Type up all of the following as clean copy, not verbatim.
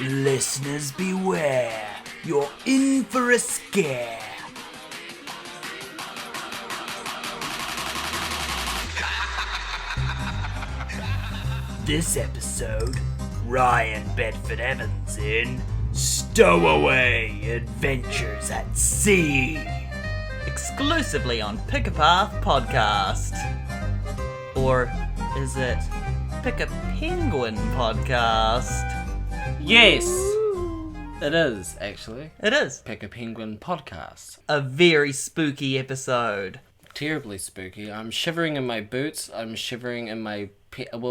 Listeners beware, you're in for a scare. This episode, Ryan Bedford-Evans in Stowaway Adventures at Sea. Exclusively on Pick a Path Podcast. Or is it Pick a Penguin Podcast? Yes, it is actually. It is. Pick a Penguin Podcast. A very spooky episode. Terribly spooky. I'm shivering in my boots. I'm shivering in my...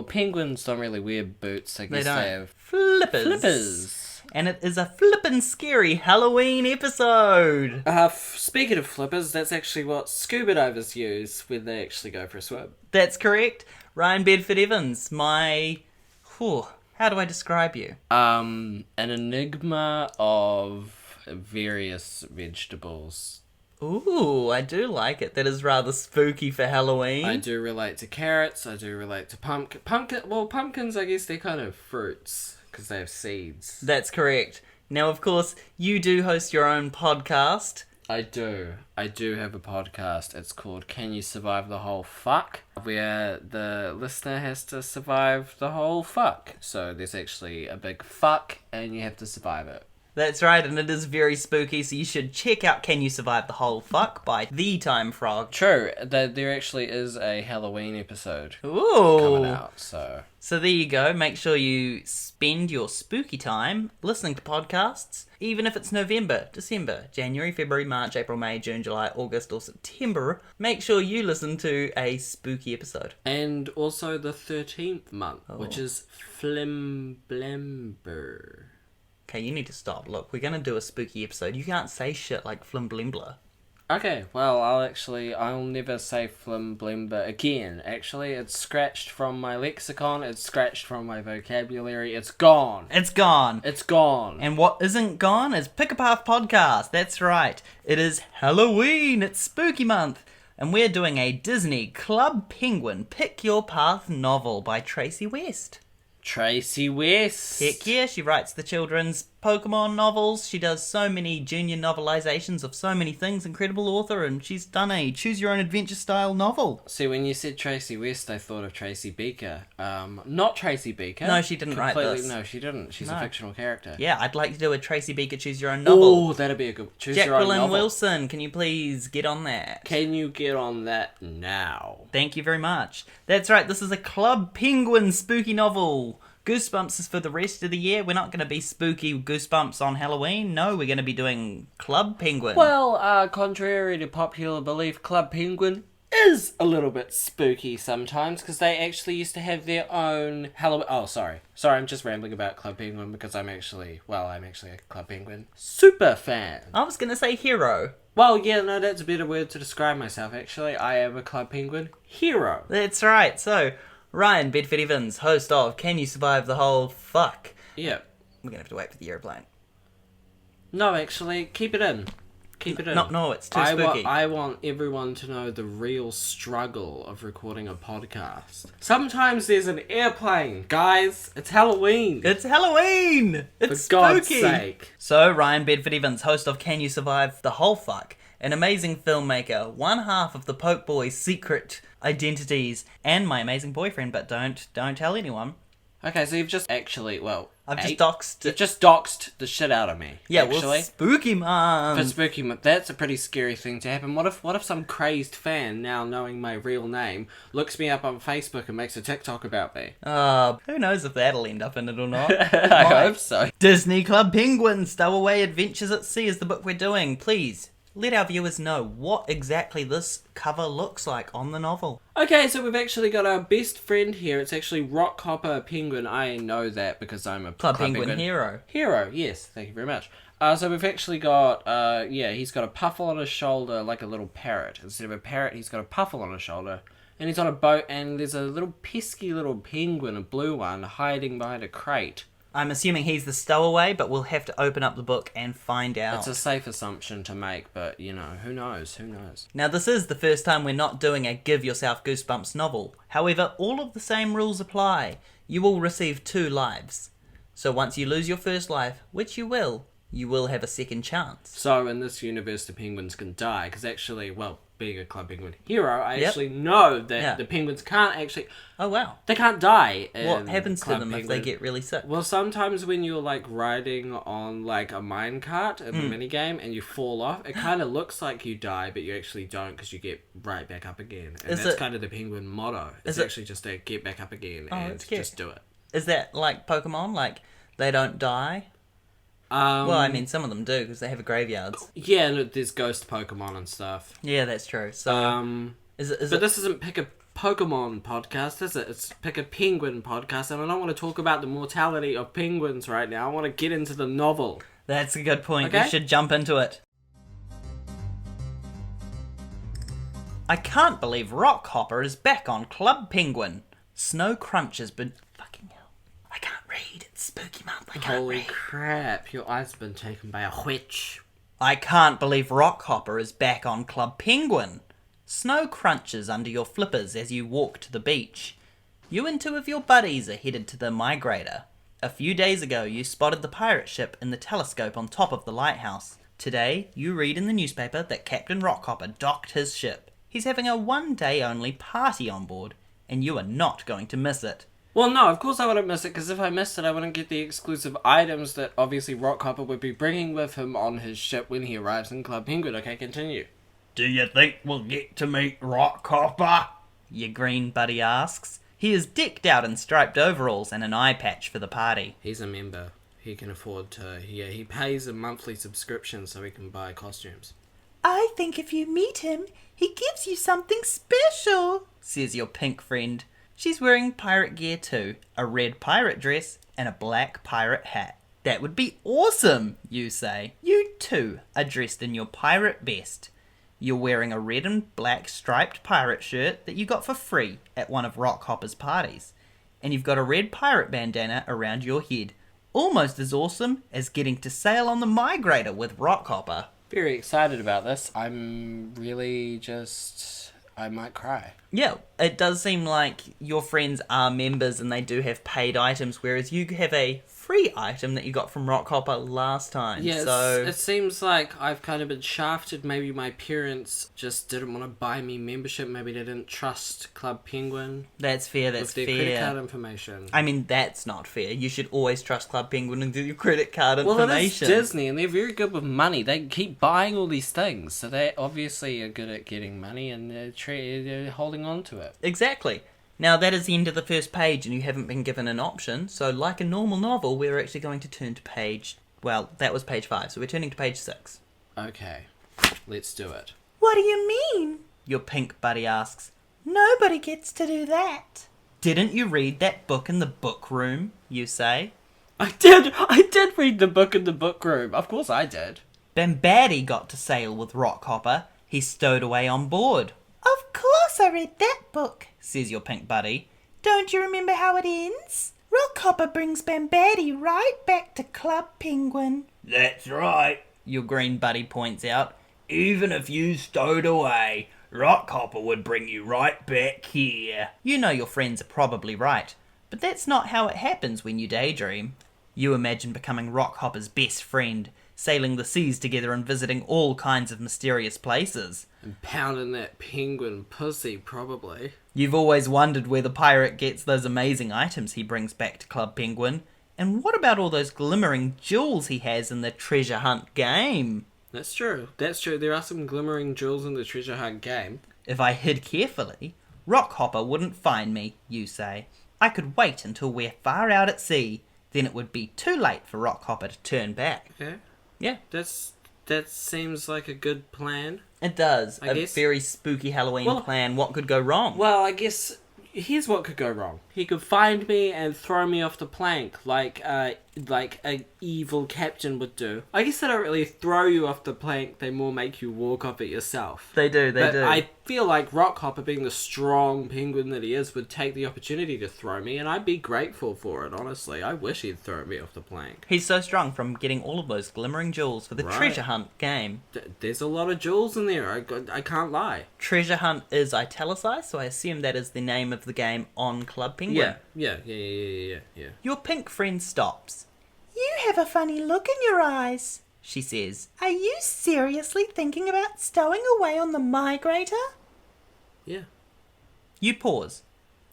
penguins don't really wear boots. I guess they have... Flippers. And it is a flippin' scary Halloween episode. Speaking of flippers, that's actually what scuba divers use when they actually go for a swim. That's correct. Ryan Bedford-Evans, how do I describe you? An enigma of various vegetables. Ooh, I do like it. That is rather spooky for Halloween. I do relate to carrots. I do relate to pumpkins, I guess they're kind of fruits because they have seeds. That's correct. Now, of course, you do host your own podcast. I do. I do have a podcast. It's called Can You Survive the Whole Fuck? Where the listener has to survive the whole fuck. So there's actually a big fuck and you have to survive it. That's right, and it is very spooky, so you should check out Can You Survive the Whole Fuck by The Time Frog. True. There actually is a Halloween episode coming out, so there you go. Make sure you spend your spooky time listening to podcasts, even if it's November, December, January, February, March, April, May, June, July, August, or September. Make sure you listen to a spooky episode. And also the 13th month, which is Flimblember. Okay, you need to stop. Look, we're going to do a spooky episode. You can't say shit like Flimblembler. Okay, well, I'll never say Flimblember again. Actually, it's scratched from my lexicon, it's scratched from my vocabulary, it's gone. It's gone. It's gone. And what isn't gone is Pick a Path Podcast. That's right. It is Halloween. It's spooky month. And we're doing a Disney Club Penguin Pick Your Path novel by Tracy West. Tracy West. Heck yeah, she writes the children's Pokemon novels. She does so many junior novelizations of so many things. Incredible author, and she's done a choose-your-own-adventure style novel. See, when you said Tracy West, I thought of Tracy Beaker. Not Tracy Beaker. No, she didn't write this. No, she didn't. She's a fictional character. Yeah, I'd like to do a Tracy Beaker choose-your-own novel. Oh, that'd be a good choose-your-own novel. Jacqueline Wilson, can you please get on that? Can you get on that now? Thank you very much. That's right, this is a Club Penguin spooky novel. Goosebumps is for the rest of the year. We're not going to be spooky Goosebumps on Halloween. No, we're going to be doing Club Penguin. Well, contrary to popular belief, Club Penguin is a little bit spooky sometimes because they actually used to have their own Halloween... Oh, sorry, I'm just rambling about Club Penguin because I'm actually a Club Penguin super fan. I was going to say hero. Well, yeah, no, that's a better word to describe myself, actually. I am a Club Penguin hero. That's right, so... Ryan Bedford-Evans, host of Can You Survive the Whole Fuck? Yeah. We're going to have to wait for the aeroplane. No, actually, keep it in. Keep it in. No, it's too spooky. I want everyone to know the real struggle of recording a podcast. Sometimes there's an airplane. Guys, it's Halloween. It's Halloween! It's For God's spooky. sake. So, Ryan Bedford-Evans, host of Can You Survive the Whole Fuck? An amazing filmmaker, one half of the Poke Boys' secret identities, and my amazing boyfriend, but don't tell anyone. Okay, so you've just actually, I've just doxed... You've just doxed the shit out of me. Yeah, actually. well, spooky month. For spooky month, that's a pretty scary thing to happen. What if some crazed fan, now knowing my real name, looks me up on Facebook and makes a TikTok about me? Who knows if that'll end up in it or not. I hope so. Disney Club Penguin, Stowaway Adventures at Sea is the book we're doing. Please, let our viewers know what exactly this cover looks like on the novel. Okay, so we've actually got our best friend here. It's actually Rock Hopper Penguin. I know that because I'm a Club Penguin hero. Hero, yes. Thank you very much. So we've actually got, he's got a puffle on his shoulder like a little parrot. Instead of a parrot, he's got a puffle on his shoulder. And he's on a boat, and there's a little pesky little penguin, a blue one, hiding behind a crate. I'm assuming he's the stowaway, but we'll have to open up the book and find out. It's a safe assumption to make, but, who knows? Now, this is the first time we're not doing a Give Yourself Goosebumps novel. However, all of the same rules apply. You will receive 2 lives. So once you lose your first life, which you will have a second chance. So in this universe, the penguins can die, because actually, well, being a Club Penguin hero, I Yep. actually know that Yeah. the penguins can't actually... Oh, wow. They can't die What in happens Club to them if Penguin. they get really sick? Well, sometimes when you're, like, riding on, like, a minecart in the minigame and you fall off, it kind of looks like you die, but you actually don't, because you get right back up again. And Is that's it- kind of the penguin motto. It's is it- actually just to get back up again Oh, and that's cute. just do it. Is that like Pokemon? Like, they don't die? Well, I mean, some of them do, because they have graveyards. Yeah, look, there's ghost Pokemon and stuff. Yeah, that's true. So, is But it... this isn't Pick a Pokemon podcast, is it? It's Pick a Penguin podcast, and I don't want to talk about the mortality of penguins right now. I want to get into the novel. That's a good point. Okay. We should jump into it. I can't believe Rockhopper is back on Club Penguin. Snow Crunch has been... Fucking hell. I can't read. It's spooky month. I can't Holy read. crap, your eyes have been taken by a witch. I can't believe Rockhopper is back on Club Penguin. Snow crunches under your flippers as you walk to the beach. You and two of your buddies are headed to the Migrator. A few days ago, you spotted the pirate ship in the telescope on top of the lighthouse. Today, you read in the newspaper that Captain Rockhopper docked his ship. He's having a one-day-only party on board, and you are not going to miss it. Well, no, of course I wouldn't miss it, because if I missed it, I wouldn't get the exclusive items that obviously Rockhopper would be bringing with him on his ship when he arrives in Club Penguin. Okay, continue. Do you think we'll get to meet Rockhopper? Your green buddy asks. He is decked out in striped overalls and an eye patch for the party. He's a member. He can afford to... Yeah, he pays a monthly subscription so he can buy costumes. I think if you meet him, he gives you something special, says your pink friend. She's wearing pirate gear too, a red pirate dress and a black pirate hat. That would be awesome, you say. You too are dressed in your pirate best. You're wearing a red and black striped pirate shirt that you got for free at one of Rockhopper's parties. And you've got a red pirate bandana around your head. Almost as awesome as getting to sail on the Migrator with Rockhopper. Very excited about this. I'm really just... I might cry. Yeah, it does seem like your friends are members and they do have paid items, whereas you have a free item that you got from Rockhopper last time. Yeah, so it seems like I've kind of been shafted. Maybe my parents just didn't want to buy me membership. Maybe they didn't trust Club Penguin that's fair, that's with their credit card fair. information. I mean, that's not fair. You should always trust Club Penguin and do your credit card Well, it is information. Disney, and they're very good with money. They keep buying all these things, so they obviously are good at getting money, and they're holding on to it. Exactly. Now, that is the end of the first page, and you haven't been given an option, so like a normal novel, we're actually going to turn to page... Well, that was page 5, so we're turning to page 6. Okay, let's do it. What do you mean? Your pink buddy asks. Nobody gets to do that. Didn't you read that book in the book room, you say? I did read the book in the book room. Of course I did. Bambaddy got to sail with Rockhopper. He's stowed away on board. Of course I read that book, says your pink buddy. Don't you remember how it ends? Rockhopper brings Bambaddy right back to Club Penguin. That's right. Your green buddy points out. Even if you stowed away, Rockhopper would bring you right back here. You know your friends are probably right, but that's not how it happens when you daydream. You imagine becoming Rockhopper's best friend, sailing the seas together and visiting all kinds of mysterious places. And pounding that penguin pussy, probably. You've always wondered where the pirate gets those amazing items he brings back to Club Penguin. And what about all those glimmering jewels he has in the treasure hunt game? That's true. That's true. There are some glimmering jewels in the treasure hunt game. If I hid carefully, Rockhopper wouldn't find me, you say. I could wait until we're far out at sea. Then it would be too late for Rockhopper to turn back. Okay. Yeah, That seems like a good plan. it does. I A guess- very spooky Halloween Well- plan. What could go wrong? Well, I guess here's what could go wrong. He could find me and throw me off the plank like a evil captain would do. I guess they don't really throw you off the plank, they more make you walk off it yourself. They do. But I feel like Rockhopper, being the strong penguin that he is, would take the opportunity to throw me, and I'd be grateful for it, honestly. I wish he'd throw me off the plank. He's so strong from getting all of those glimmering jewels for the Right. treasure hunt game. There's a lot of jewels in there, I can't lie. Treasure hunt is italicized, so I assume that is the name of the game on Club Penguin. Yeah. Your pink friend stops. You have a funny look in your eyes, she says. Are you seriously thinking about stowing away on the migrator? Yeah. You pause.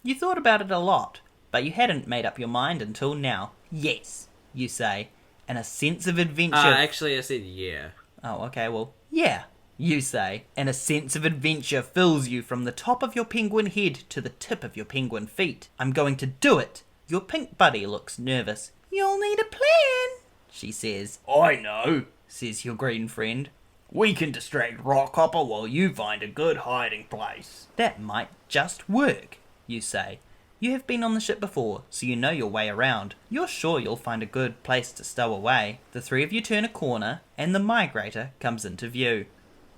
You thought about it a lot, but you hadn't made up your mind until now. Yes, you say, and a sense of adventure... Actually, I said yeah. Oh, okay, well, yeah, you say, and a sense of adventure fills you from the top of your penguin head to the tip of your penguin feet. I'm going to do it. Your pink buddy looks nervous. You'll need a plan, she says. I know, Says your green friend. we can distract Rockhopper while you find a good hiding place. That might just work, you say. You have been on the ship before, so you know your way around. You're sure you'll find a good place to stow away. The three of you turn a corner, and the migrator comes into view.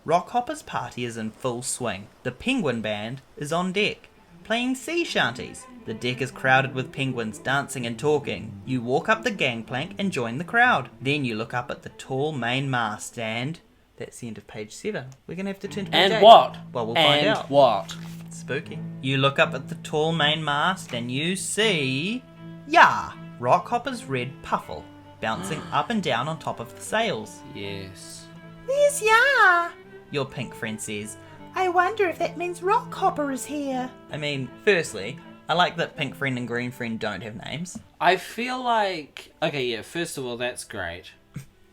Rockhopper's party is in full swing. The penguin band is on deck, playing sea shanties. The deck is crowded with penguins dancing and talking. You walk up the gangplank and join the crowd. Then you look up at the tall main mast and... That's the end of page 7. We're going to have to turn to page 8. And what? Well, we'll find out. And what? Spooky. You look up at the tall main mast and you see... Yah! Rockhopper's red puffle, bouncing up and down on top of the sails. Yes. There's Yah! Your pink friend says. I wonder if that means Rockhopper is here. I mean, firstly, I like that pink friend and green friend don't have names. I feel like... Okay, yeah, first of all, that's great.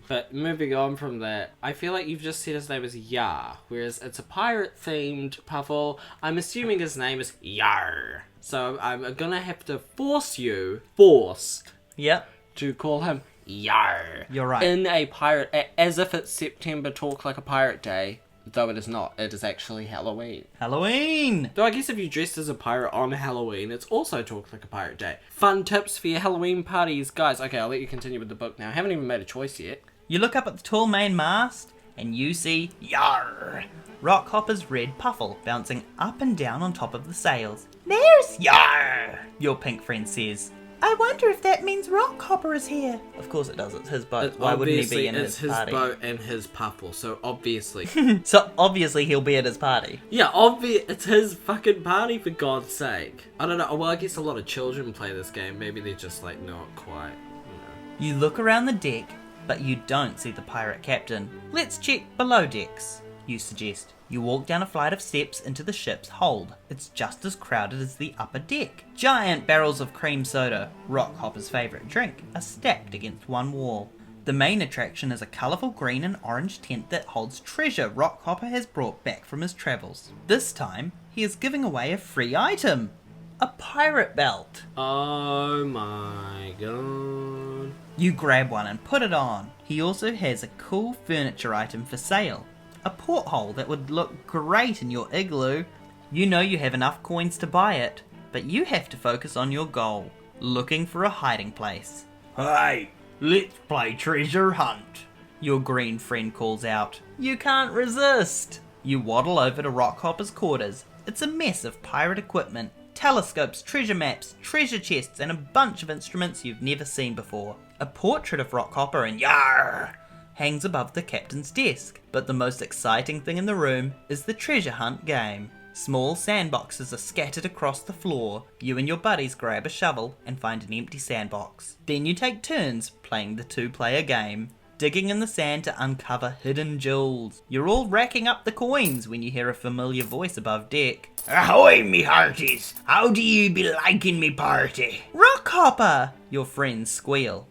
But moving on from that, I feel like you've just said his name is Yar, whereas it's a pirate-themed puffle. I'm assuming his name is Yar. So I'm gonna have to force Yep. to call him Yar. You're right. In a pirate, as if it's September Talk Like a Pirate Day, though it is not. It is actually Halloween. Halloween! Though I guess if you dressed as a pirate on Halloween, it's also Talk Like a Pirate Day. Fun tips for your Halloween parties. Guys, okay, I'll let you continue with the book now. I haven't even made a choice yet. You look up at the tall main mast and you see Yar! Rockhopper's red puffle bouncing up and down on top of the sails. There's Yar! Your pink friend says. I wonder if that means Rockhopper is here. Of course it does, it's his boat. Why wouldn't he be in his party? It's his boat and his puffle, so obviously... So obviously he'll be at his party. Yeah, it's his fucking party, for God's sake. I don't know, well, I guess a lot of children play this game. Maybe they're just, like, not quite, You look around the deck, but you don't see the pirate captain. Let's check below decks, you suggest. You walk down a flight of steps into the ship's hold. It's just as crowded as the upper deck. Giant barrels of cream soda, Rockhopper's favourite drink, are stacked against one wall. The main attraction is a colourful green and orange tent that holds treasure Rockhopper has brought back from his travels. This time, he is giving away a free item. A pirate belt. Oh my god. You grab one and put it on. He also has a cool furniture item for sale. A porthole that would look great in your igloo. You know you have enough coins to buy it, but you have to focus on your goal, looking for a hiding place. Hey, let's play treasure hunt. Your green friend calls out. You can't resist. You waddle over to Rockhopper's quarters. It's a mess of pirate equipment. Telescopes, treasure maps, treasure chests, and a bunch of instruments you've never seen before. A portrait of Rockhopper and Yar hangs above the captain's desk, but the most exciting thing in the room is the treasure hunt game. Small sandboxes are scattered across the floor. You and your buddies grab a shovel and find an empty sandbox. Then you take turns playing the two-player game, digging in the sand to uncover hidden jewels. You're all racking up the coins when you hear a familiar voice above deck. Ahoy, me hearties! How do you be liking me party? Rockhopper! Your friends squeal.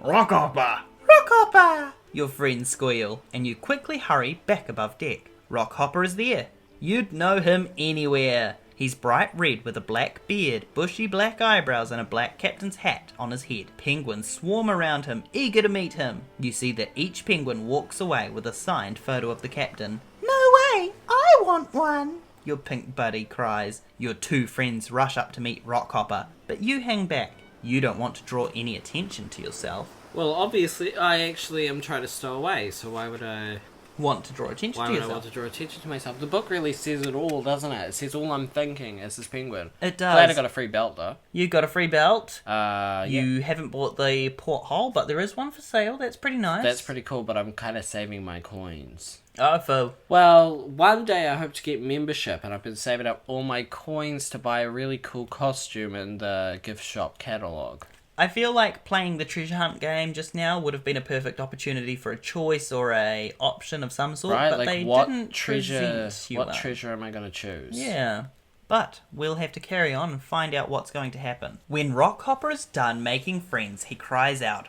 Rockhopper! Rockhopper! Your friends squeal, and you quickly hurry back above deck. Rockhopper is there. You'd know him anywhere. He's bright red with a black beard, bushy black eyebrows, and a black captain's hat on his head. Penguins swarm around him, eager to meet him. You see that each penguin walks away with a signed photo of the captain. No way! I want one! Your pink buddy cries. Your two friends rush up to meet Rockhopper, but you hang back. You don't want to draw any attention to yourself. Well, obviously, I actually am trying to stow away, so why would I... Want to draw attention Why to would yourself? I want to draw attention to myself? The book really says it all, doesn't it? It says all I'm thinking is this penguin. It does. Glad I got a free belt, though. You got a free belt. Yeah. You haven't bought the porthole, but there is one for sale. That's pretty nice. That's pretty cool, but I'm kind of saving my coins. Oh, for... Well, one day I hope to get membership, and I've been saving up all my coins to buy a really cool costume in the gift shop catalogue. I feel like playing the treasure hunt game just now would have been a perfect opportunity for a choice or a option of some sort, Right, but like they what didn't treasure? present you What one. treasure am I gonna choose? Yeah. But we'll have to carry on and find out what's going to happen. When Rockhopper is done making friends, he cries out,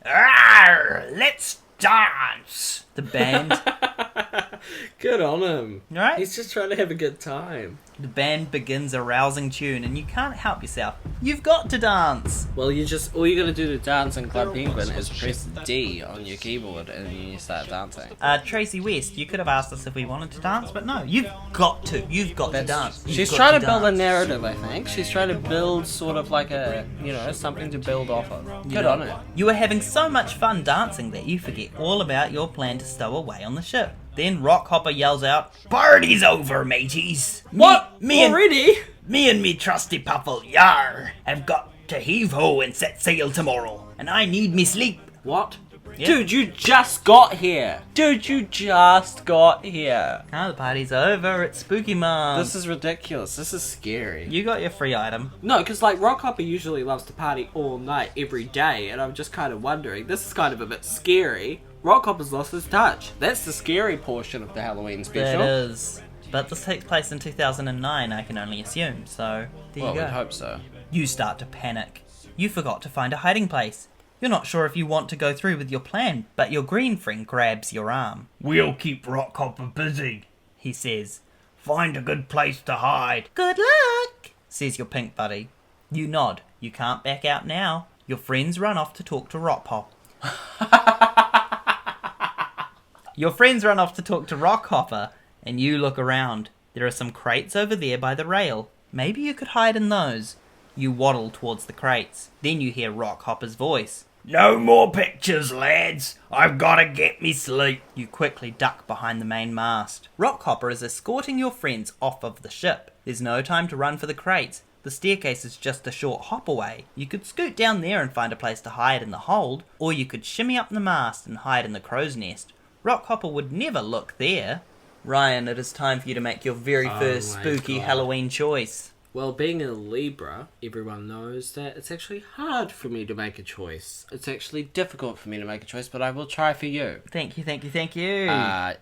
Arr, let's dance. the band Good on him. Right? He's just trying to have a good time. the band begins a rousing tune and you can't help yourself. You've got to dance. Well, all you gotta do to dance in Club Penguin is press D on your keyboard and you start dancing. Tracy West, you could have asked us if we wanted to dance, but no, you've got to. You've got to dance. You've She's got trying to build a dance. narrative, I think. She's trying to build sort of like a, something to build off of. Good on her. You are having so much fun dancing that you forget all about your plan to stow away on the ship. Then Rockhopper yells out, Party's over, mateys. What? Me Already? me and me trusty puffle, yar, have got to heave-ho and set sail tomorrow, and I need me sleep. What? Yeah. Dude, you just got here. "Oh, the party's over. It's spooky month." This is ridiculous. This is scary. You got your free item. No, because like Rockhopper usually loves to party all night, every day, and I'm just kind of wondering, this is kind of a bit scary. Rockhopper's lost his touch. That's the scary portion of the Halloween That special. is. But this takes place in 2009, I can only assume, so there Well, you we go. hope so. You start to panic. You forgot to find a hiding place. You're not sure if you want to go through with your plan, but your green friend grabs your arm. We'll keep Rockhopper busy. He says, Find a good place to hide. "Good luck," says your pink buddy. You nod. You can't back out now. Your friends run off to talk to Rockhopper. Your friends run off to talk to Rockhopper, and you look around. There are some crates over there by the rail. Maybe you could hide in those. You waddle towards the crates. Then you hear Rockhopper's voice. No more pictures, lads. I've got to get me sleep. You quickly duck behind the main mast. Rockhopper is escorting your friends off of the ship. There's no time to run for the crates. The staircase is just a short hop away. You could scoot down there and find a place to hide in the hold, or you could shimmy up the mast and hide in the crow's nest. Rockhopper would never look there. Ryan, it is time for you to make your very first my spooky God. Halloween choice. Well, being a Libra, everyone knows that it's actually hard for me to make a choice. It's actually difficult for me to make a choice, but I will try for you. Thank you, thank you, thank you.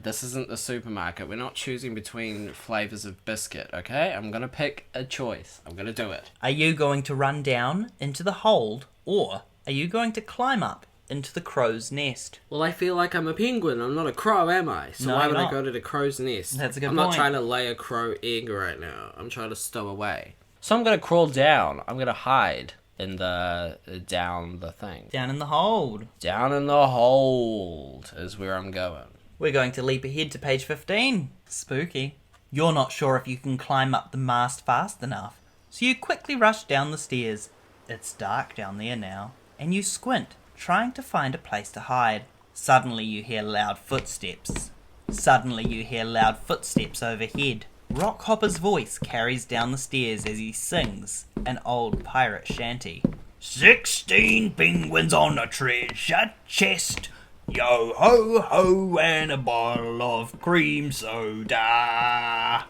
This isn't the supermarket. We're not choosing between flavors of biscuit, okay? I'm gonna pick a choice. I'm gonna do it. Are you going to run down into the hold, or are you going to climb up into the crow's nest? Well, I feel like I'm a penguin. I'm not a crow, am I? So No, why you're would I not. go to the crow's nest? That's a good I'm point. not trying to lay a crow egg right now. I'm trying to stow away. So I'm gonna crawl down. I'm gonna hide in down the thing. Down in the hold. Down in the hold is where I'm going. We're going to leap ahead to page 15. Spooky. You're not sure if you can climb up the mast fast enough, so you quickly rush down the stairs. It's dark down there now, and you squint, trying to find a place to hide. Suddenly you hear loud footsteps. Overhead. Rockhopper's voice carries down the stairs as he sings an old pirate shanty. 16 penguins on a treasure chest. Yo ho ho and a bottle of cream soda.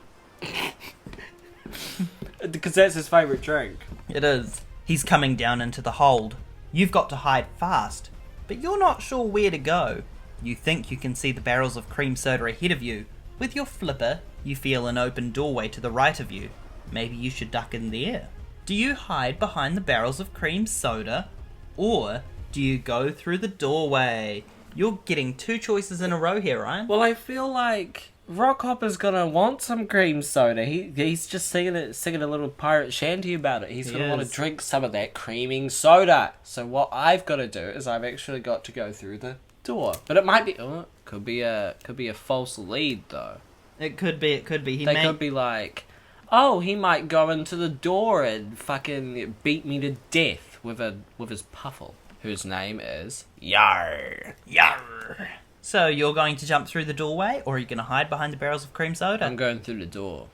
Because that's his favourite drink. It is. He's coming down into the hold. You've got to hide fast, but you're not sure where to go. You think you can see the barrels of cream soda ahead of you. With your flipper, you feel an open doorway to the right of you. Maybe you should duck in there. Do you hide behind the barrels of cream soda, or do you go through the doorway? You're getting two choices in a row here, Ryan. Well, I feel like Rockhopper's gonna want some cream soda. He's just singing a little pirate shanty about it. He's gonna want to is. drink some of that creaming soda. So what I've got to do is I've actually got to go through the door. But it might be could be a false lead though. It could be. They could be like, oh, he might go into the door and fucking beat me to death with his puffle, whose name is Yar. Yarr. So you're going to jump through the doorway, or are you going to hide behind the barrels of cream soda? I'm going through the door.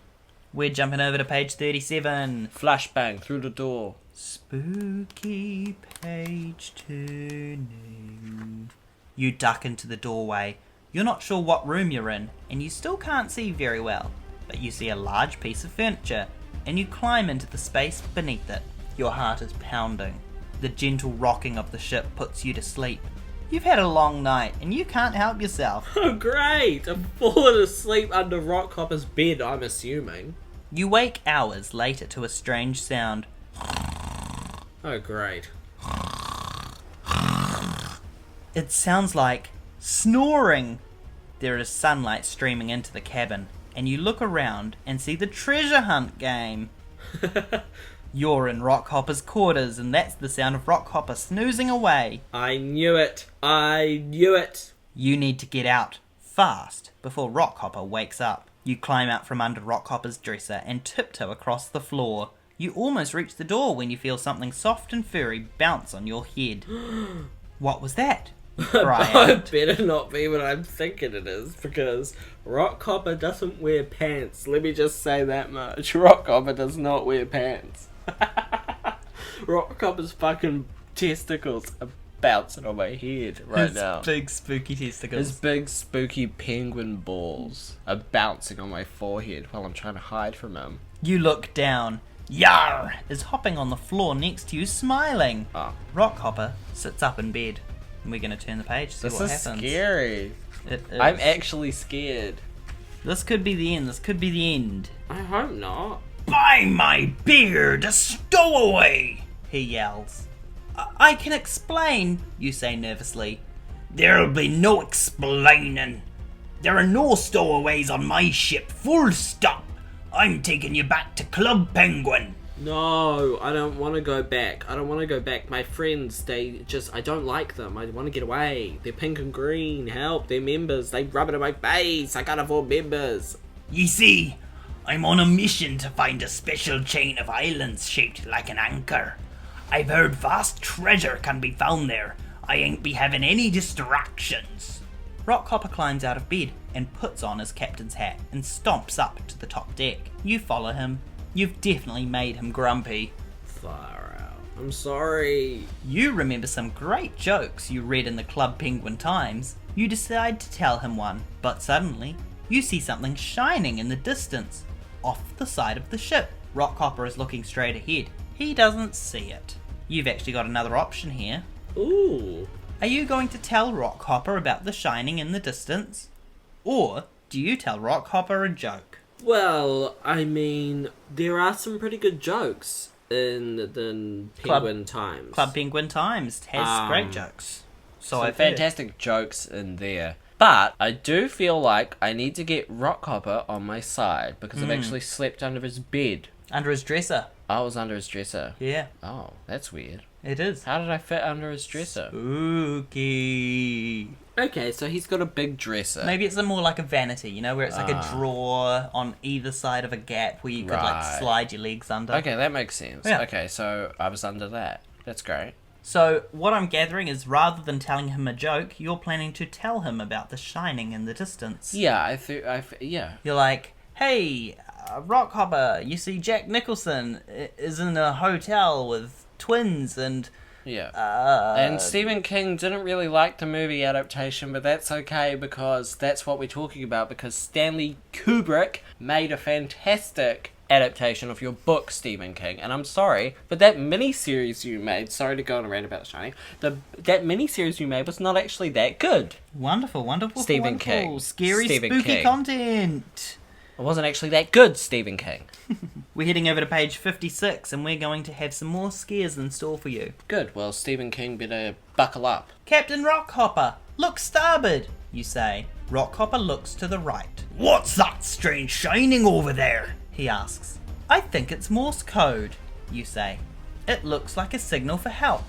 We're jumping over to page 37. Flashbang through the door. Spooky page turning. You duck into the doorway. You're not sure what room you're in, and you still can't see very well, but you see a large piece of furniture, and you climb into the space beneath it. Your heart is pounding. The gentle rocking of the ship puts you to sleep. You've had a long night and you can't help yourself. Oh, great! I'm falling asleep under Rockhopper's bed, I'm assuming. You wake hours later to a strange sound. Oh, great. It sounds like snoring. There is sunlight streaming into the cabin, and you look around and see the treasure hunt game. You're in Rockhopper's quarters, and that's the sound of Rockhopper snoozing away. I knew it. I knew it. You need to get out fast before Rockhopper wakes up. You climb out from under Rockhopper's dresser and tiptoe across the floor. You almost reach the door when you feel something soft and furry bounce on your head. What was that? You cry out. It better not be what I'm thinking it is, because Rockhopper doesn't wear pants. Let me just say that much. Rockhopper does not wear pants. Rockhopper's fucking testicles are bouncing on my head right now. His big spooky testicles. His big spooky penguin balls are bouncing on my forehead while I'm trying to hide from him. You look down. Yar is hopping on the floor next to you, smiling. Oh. Rockhopper sits up in bed. And we're going to turn the page to see This what is happens. scary. It is. I'm actually scared. This could be the end. This could be the end. I hope not. By my beard, a stowaway! He yells. I can explain, you say nervously. There'll be no explaining. There are no stowaways on my ship, full stop. I'm taking you back to Club Penguin. No, I don't want to go back. I don't want to go back. My friends, I don't like them. I want to get away. They're pink and green. Help, they're members. They rub it in my face. I can't afford members. You see, I'm on a mission to find a special chain of islands shaped like an anchor. I've heard vast treasure can be found there. I ain't be having any distractions. Rockhopper climbs out of bed and puts on his captain's hat and stomps up to the top deck. You follow him. You've definitely made him grumpy. Far out. I'm sorry. You remember some great jokes you read in the Club Penguin Times. You decide to tell him one, but suddenly you see something shining in the distance, off the side of the ship. Rockhopper is looking straight ahead. He doesn't see it. You've actually got another option here. Ooh. Are you going to tell Rockhopper about the shining in the distance? Or do you tell Rockhopper a joke? Well, I mean, there are some pretty good jokes in the Penguin Times. Club Penguin Times has great jokes. So Some I've heard. fantastic jokes in there. But I do feel like I need to get Rockhopper on my side because I've actually slept under his bed. Under his dresser. I was under his dresser. Yeah, Oh, that's weird. it is. How did I fit under his dresser? Spooky. Okay, so he's got a big dresser. Maybe it's more like a vanity, you know, where it's like a drawer on either side of a gap where you could like Right. slide your legs under. Okay, that makes sense. Yeah. Okay, so I was under that. That's great. So what I'm gathering is rather than telling him a joke, you're planning to tell him about the shining in the distance. Yeah, yeah. You're like, hey, Rockhopper, you see Jack Nicholson is in a hotel with twins and... Yeah. And Stephen King didn't really like the movie adaptation, but that's okay because that's what we're talking about, because Stanley Kubrick made a fantastic adaptation of your book, Stephen King. And I'm sorry, but that miniseries you made, sorry to go on a rant about Shining, that miniseries you made was not actually that good. Wonderful, wonderful, Stephen wonderful. King. Scary, Stephen spooky King. content. It wasn't actually that good, Stephen King. We're heading over to page 56 and we're going to have some more scares in store for you. Good, well, Stephen King better buckle up. Captain Rockhopper, look starboard, you say. Rockhopper looks to the right. What's that strange shining over there? He asks. I think it's Morse code, you say. It looks like a signal for help.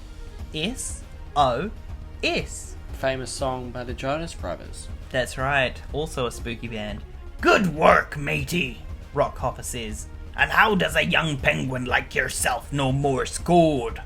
S-O-S. Famous song by the Jonas Brothers. That's right, also a spooky band. Good work, matey. Rockhopper says. And how does a young penguin like yourself know Morse code?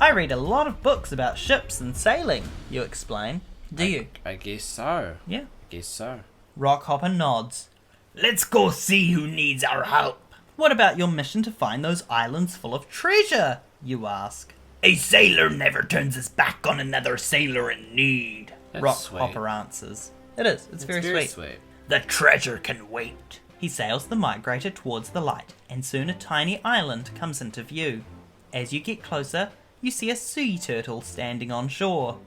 I read a lot of books about ships and sailing, you explain. Do you? I guess so. Yeah. Guess so. Rockhopper nods. Let's go see who needs our help. What about your mission to find those islands full of treasure? You ask. A sailor never turns his back on another sailor in need. That's Rockhopper answers. It is. It's very sweet. The treasure can wait. He sails the migrator towards the light, and soon a tiny island comes into view. As you get closer, you see a sea turtle standing on shore.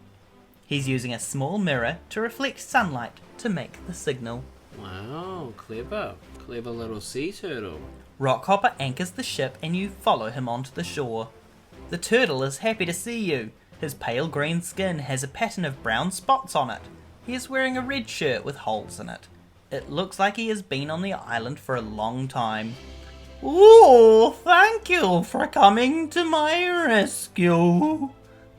He's using a small mirror to reflect sunlight to make the signal. Wow, clever. Clever little sea turtle. Rockhopper anchors the ship and you follow him onto the shore. The turtle is happy to see you. His pale green skin has a pattern of brown spots on it. He is wearing a red shirt with holes in it. It looks like he has been on the island for a long time. "Oh, thank you for coming to my rescue,"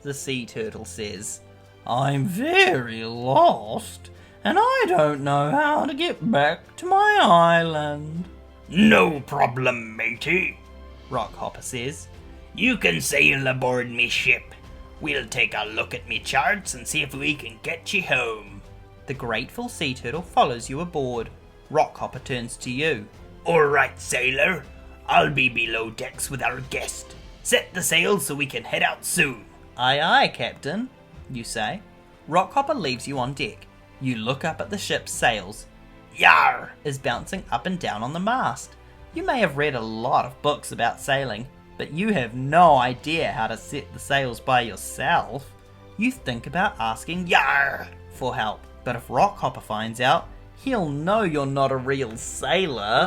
the sea turtle says. "I'm very lost, and I don't know how to get back to my island." No problem, matey. Rockhopper says. You can sail aboard me ship. We'll take a look at me charts and see if we can get you home. The grateful sea turtle follows you aboard. Rockhopper turns to you. All right, sailor. I'll be below decks with our guest. Set the sails so we can head out soon. "Aye, aye, Captain," you say. Rockhopper leaves you on deck. You look up at the ship's sails. Yar! Is bouncing up and down on the mast. You may have read a lot of books about sailing, but you have no idea how to set the sails by yourself. You think about asking Yar! for help, but if Rockhopper finds out, he'll know you're not a real sailor.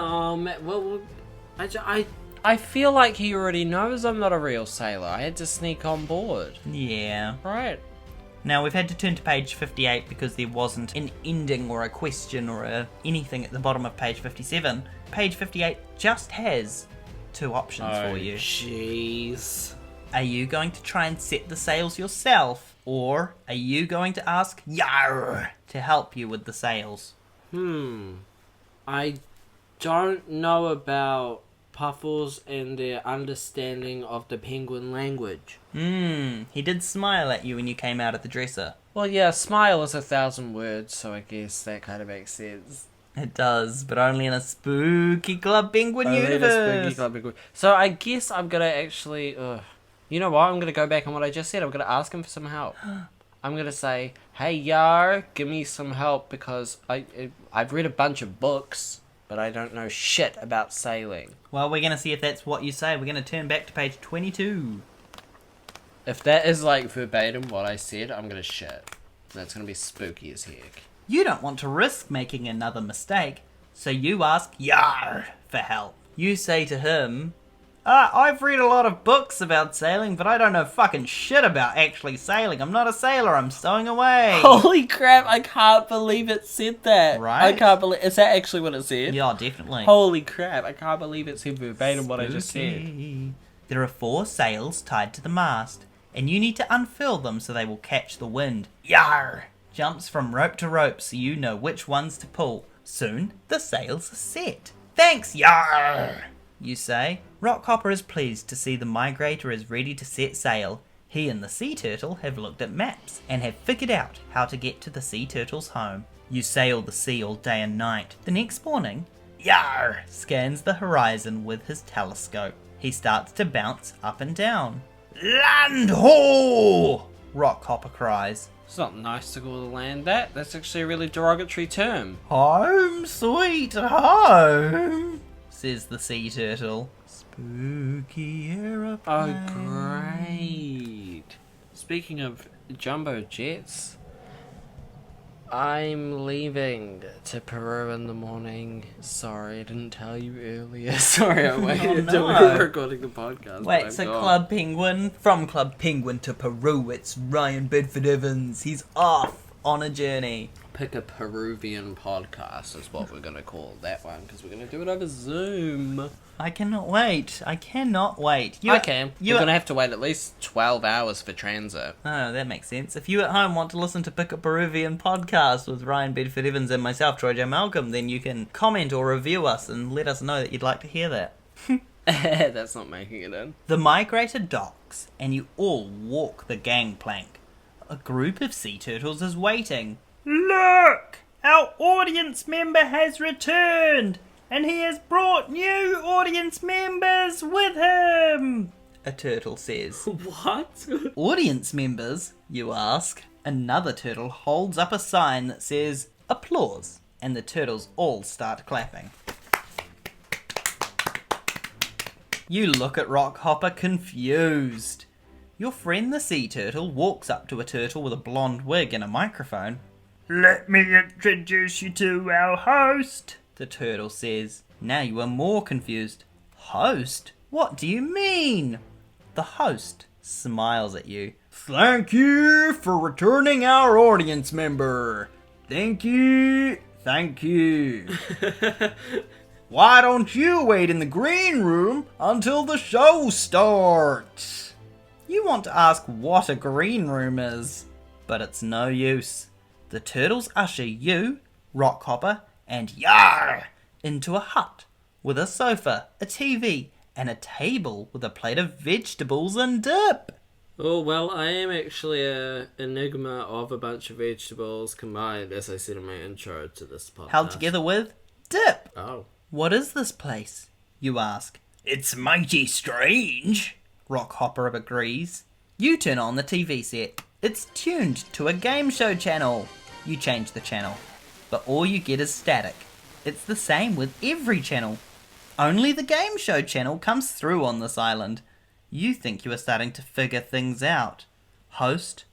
Well, I feel like he already knows I'm not a real sailor. I had to sneak on board. Yeah. Right. Now we've had to turn to page 58 because there wasn't an ending or a question or anything at the bottom of page 57. Page 58 just has two options for you. Jeez. Are you going to try and set the sails yourself, or are you going to ask Yar! to help you with the sails? I don't know about Puffles and their understanding of the penguin language. He did smile at you when you came out of the dresser. Well, yeah, smile is 1,000 words, so I guess that kind of makes sense. It does, but only in a spooky Club Penguin universe. So I guess I'm gonna actually... you know what? I'm gonna go back on what I just said. I'm gonna ask him for some help. I'm gonna say, "Hey, Yar, give me some help because I've read a bunch of books, but I don't know shit about sailing." Well, we're going to see if that's what you say. We're going to turn back to page 22. If that is like verbatim what I said, I'm gonna shit. That's gonna be spooky as heck. You don't want to risk making another mistake, so you ask Yar! for help. You say to him, "I've read a lot of books about sailing, but I don't know fucking shit about actually sailing. I'm not a sailor, I'm stowing away." Holy crap, I can't believe it said that. Right? I can't believe... Is that actually what it said? Yeah, definitely. Holy crap, I can't believe it said verbatim what I just said. Spooky. There are 4 sails tied to the mast, and you need to unfurl them so they will catch the wind. Yar! Jumps from rope to rope so you know which ones to pull. Soon, the sails are set. "Thanks, Yar! you say. Rockhopper is pleased to see the migrator is ready to set sail. He and the sea turtle have looked at maps and have figured out how to get to the sea turtle's home. You sail the sea all day and night. The next morning, Yar! scans the horizon with his telescope. He starts to bounce up and down. Land ho! Rockhopper cries. It's not nice to call the land that. That's actually a really derogatory term. "Home, sweet home," says the sea turtle. Spooky aeroplane. Oh, great. Speaking of jumbo jets, I'm leaving to Peru in the morning. Sorry, I didn't tell you earlier. Sorry, I waited until we were recording the podcast. Wait, so Club Penguin, from Club Penguin to Peru, it's Ryan Bedford-Evans. He's off on a journey. Pick a Peruvian podcast is what we're going to call that one, because we're going to do it over Zoom. I cannot wait. I cannot wait. We're going to have to wait at least 12 hours for transit. Oh, that makes sense. If you at home want to listen to Pick a Peruvian podcast with Ryan Bedford-Evans and myself, Troy J. Malcolm, then you can comment or review us and let us know that you'd like to hear that. That's not making it in. The migrator docks, and you all walk the gangplank. A group of sea turtles is waiting. Look! Our audience member has returned, and he has brought new audience members with him! A turtle says. What? Audience members, you ask? Another turtle holds up a sign that says, "Applause," and the turtles all start clapping. You look at Rockhopper confused. Your friend the sea turtle walks up to a turtle with a blonde wig and a microphone. Let me introduce you to our host, the turtle says. Now you are more confused. Host? What do you mean? The host smiles at you. Thank you for returning our audience member. Thank you. Thank you. Why don't you wait in the green room until the show starts? You want to ask what a green room is, but it's no use. The turtles usher you, Rockhopper, and Yar into a hut with a sofa, a TV, and a table with a plate of vegetables and dip. Oh, well, I am actually a enigma of a bunch of vegetables combined, as I said in my intro to this podcast. Held together with dip. Oh. What is this place? You ask. It's mighty strange, Rockhopper agrees. You turn on the TV set. It's tuned to a game show channel. You change the channel, but all you get is static. It's the same with every channel. Only the game show channel comes through on this island. You think you are starting to figure things out. Host,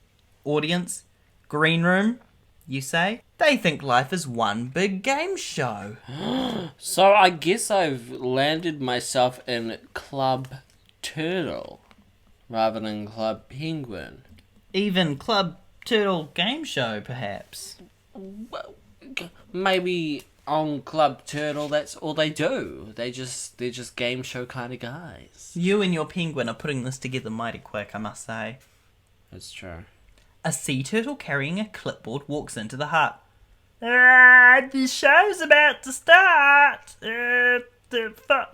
audience, green room, you say? They think life is one big game show. So I guess I've landed myself in Club Turtle rather than Club Penguin. Even Club Turtle Game Show, perhaps. Well, maybe on Club Turtle, that's all they do. They're just game show kind of guys. You and your penguin are putting this together mighty quick, I must say. That's true. A sea turtle carrying a clipboard walks into the hut. The show's about to start.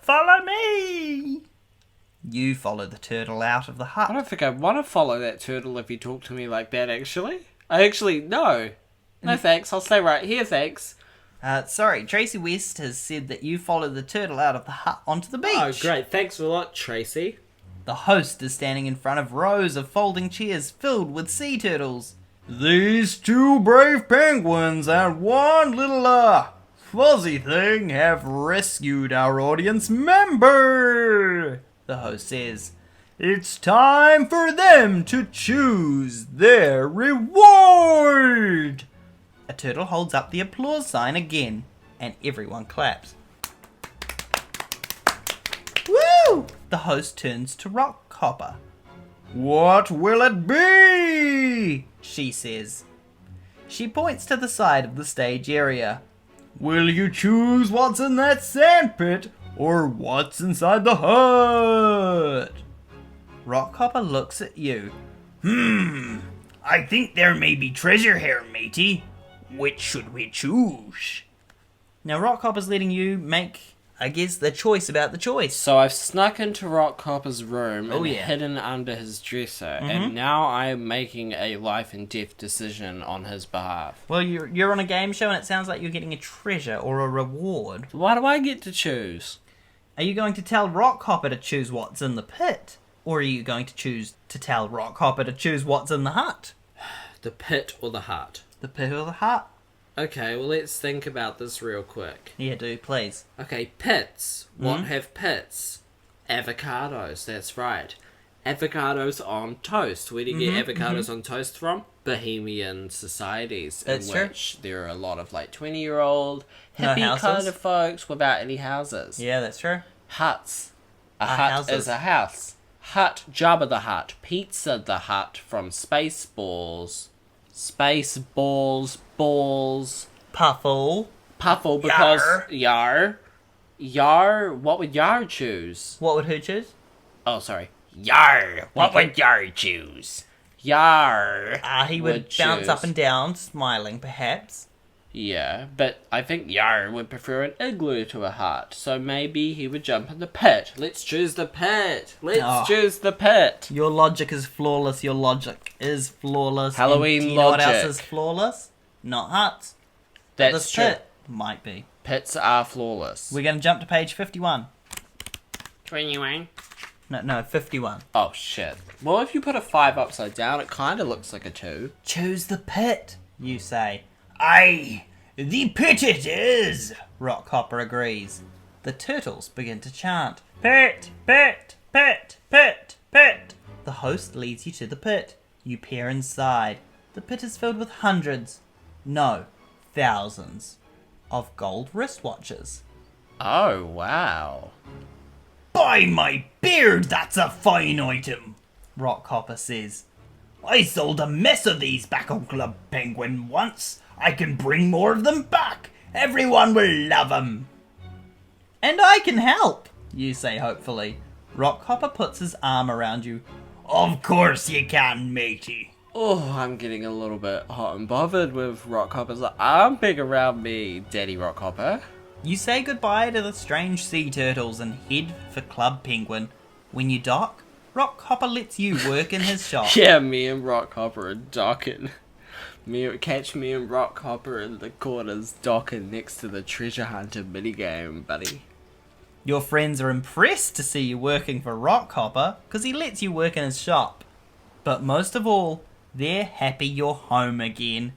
Follow me. You follow the turtle out of the hut. I don't think I want to follow that turtle if you talk to me like that, actually. No. No thanks, I'll stay right here, thanks. Sorry, Tracy West has said that you follow the turtle out of the hut onto the beach. Oh, great. Thanks a lot, Tracy. The host is standing in front of rows of folding chairs filled with sea turtles. These two brave penguins and one little, fuzzy thing have rescued our audience member, the host says. It's time for them to choose their reward. A turtle holds up the applause sign again, and everyone claps. Woo! The host turns to Rockhopper. What will it be? She says. She points to the side of the stage area. Will you choose what's in that sandpit or what's inside the hut? Rockhopper looks at you. I think there may be treasure here, matey. Which should we choose? Now Rockhopper's letting you make, I guess, the choice about the choice. So I've snuck into Rockhopper's room and yeah. hidden under his dresser, and now I'm making a life and death decision on his behalf. Well, you're on a game show and it sounds like you're getting a treasure or a reward. Why do I get to choose? Are you going to tell Rockhopper to choose what's in the pit? Or are you going to choose to tell Rockhopper to choose what's in the hut? The pit or the hut? The pit or the hut? Okay, well, let's think about this real quick. Yeah, do, please. Okay, pits. What have pits? Avocados, that's right. Avocados on toast. Where do you get avocados on toast from? Bohemian societies, That's in true. which there are a lot of, 20-year-old No hippie houses. kind of folks without any houses. Yeah, that's true. Huts. A hut houses. is a house. Hut, Jabba the Hutt. Pizza the Hut from Spaceballs. Spaceballs, balls. Puffle. Puffle because Yar. Yar, what would Yar choose? What would who choose? Oh, sorry. Yar. What would Yar choose? Yar. He would bounce choose. up and down, smiling perhaps. Yeah, but I think Yar would prefer an igloo to a hut, so maybe he would jump in the pit. Let's choose the pit. Let's choose the pit. Your logic is flawless. Your logic is flawless. Halloween and do you know what else logic. is flawless? Not huts. That's This true. pit might be. Pits are flawless. We're going to jump to page 51. 21. No, 51. Oh, shit. Well, if you put a 5 upside down, it kind of looks like a 2. Choose the pit, you say. Aye, the pit it is. Rockhopper agrees. The turtles begin to chant. Pit, pit, pit, pit, pit. The host leads you to the pit. You peer inside. The pit is filled with hundreds, no, thousands, of gold wristwatches. Oh, wow. By my beard, that's a fine item, Rockhopper says. I sold a mess of these back on Club Penguin once. I can bring more of them back. Everyone will love them. And I can help, you say hopefully. Rockhopper puts his arm around you. Of course you can, matey. Oh, I'm getting a little bit hot and bothered with Rockhopper's arm big around me, Daddy Rockhopper. You say goodbye to the strange sea turtles and head for Club Penguin. When you dock, Rockhopper lets you work in his shop. Yeah, me and Rockhopper are docking. Catch me and Rockhopper in the corners docking next to the treasure hunter minigame, buddy. Your friends are impressed to see you working for Rockhopper because he lets you work in his shop. But most of all, they're happy you're home again.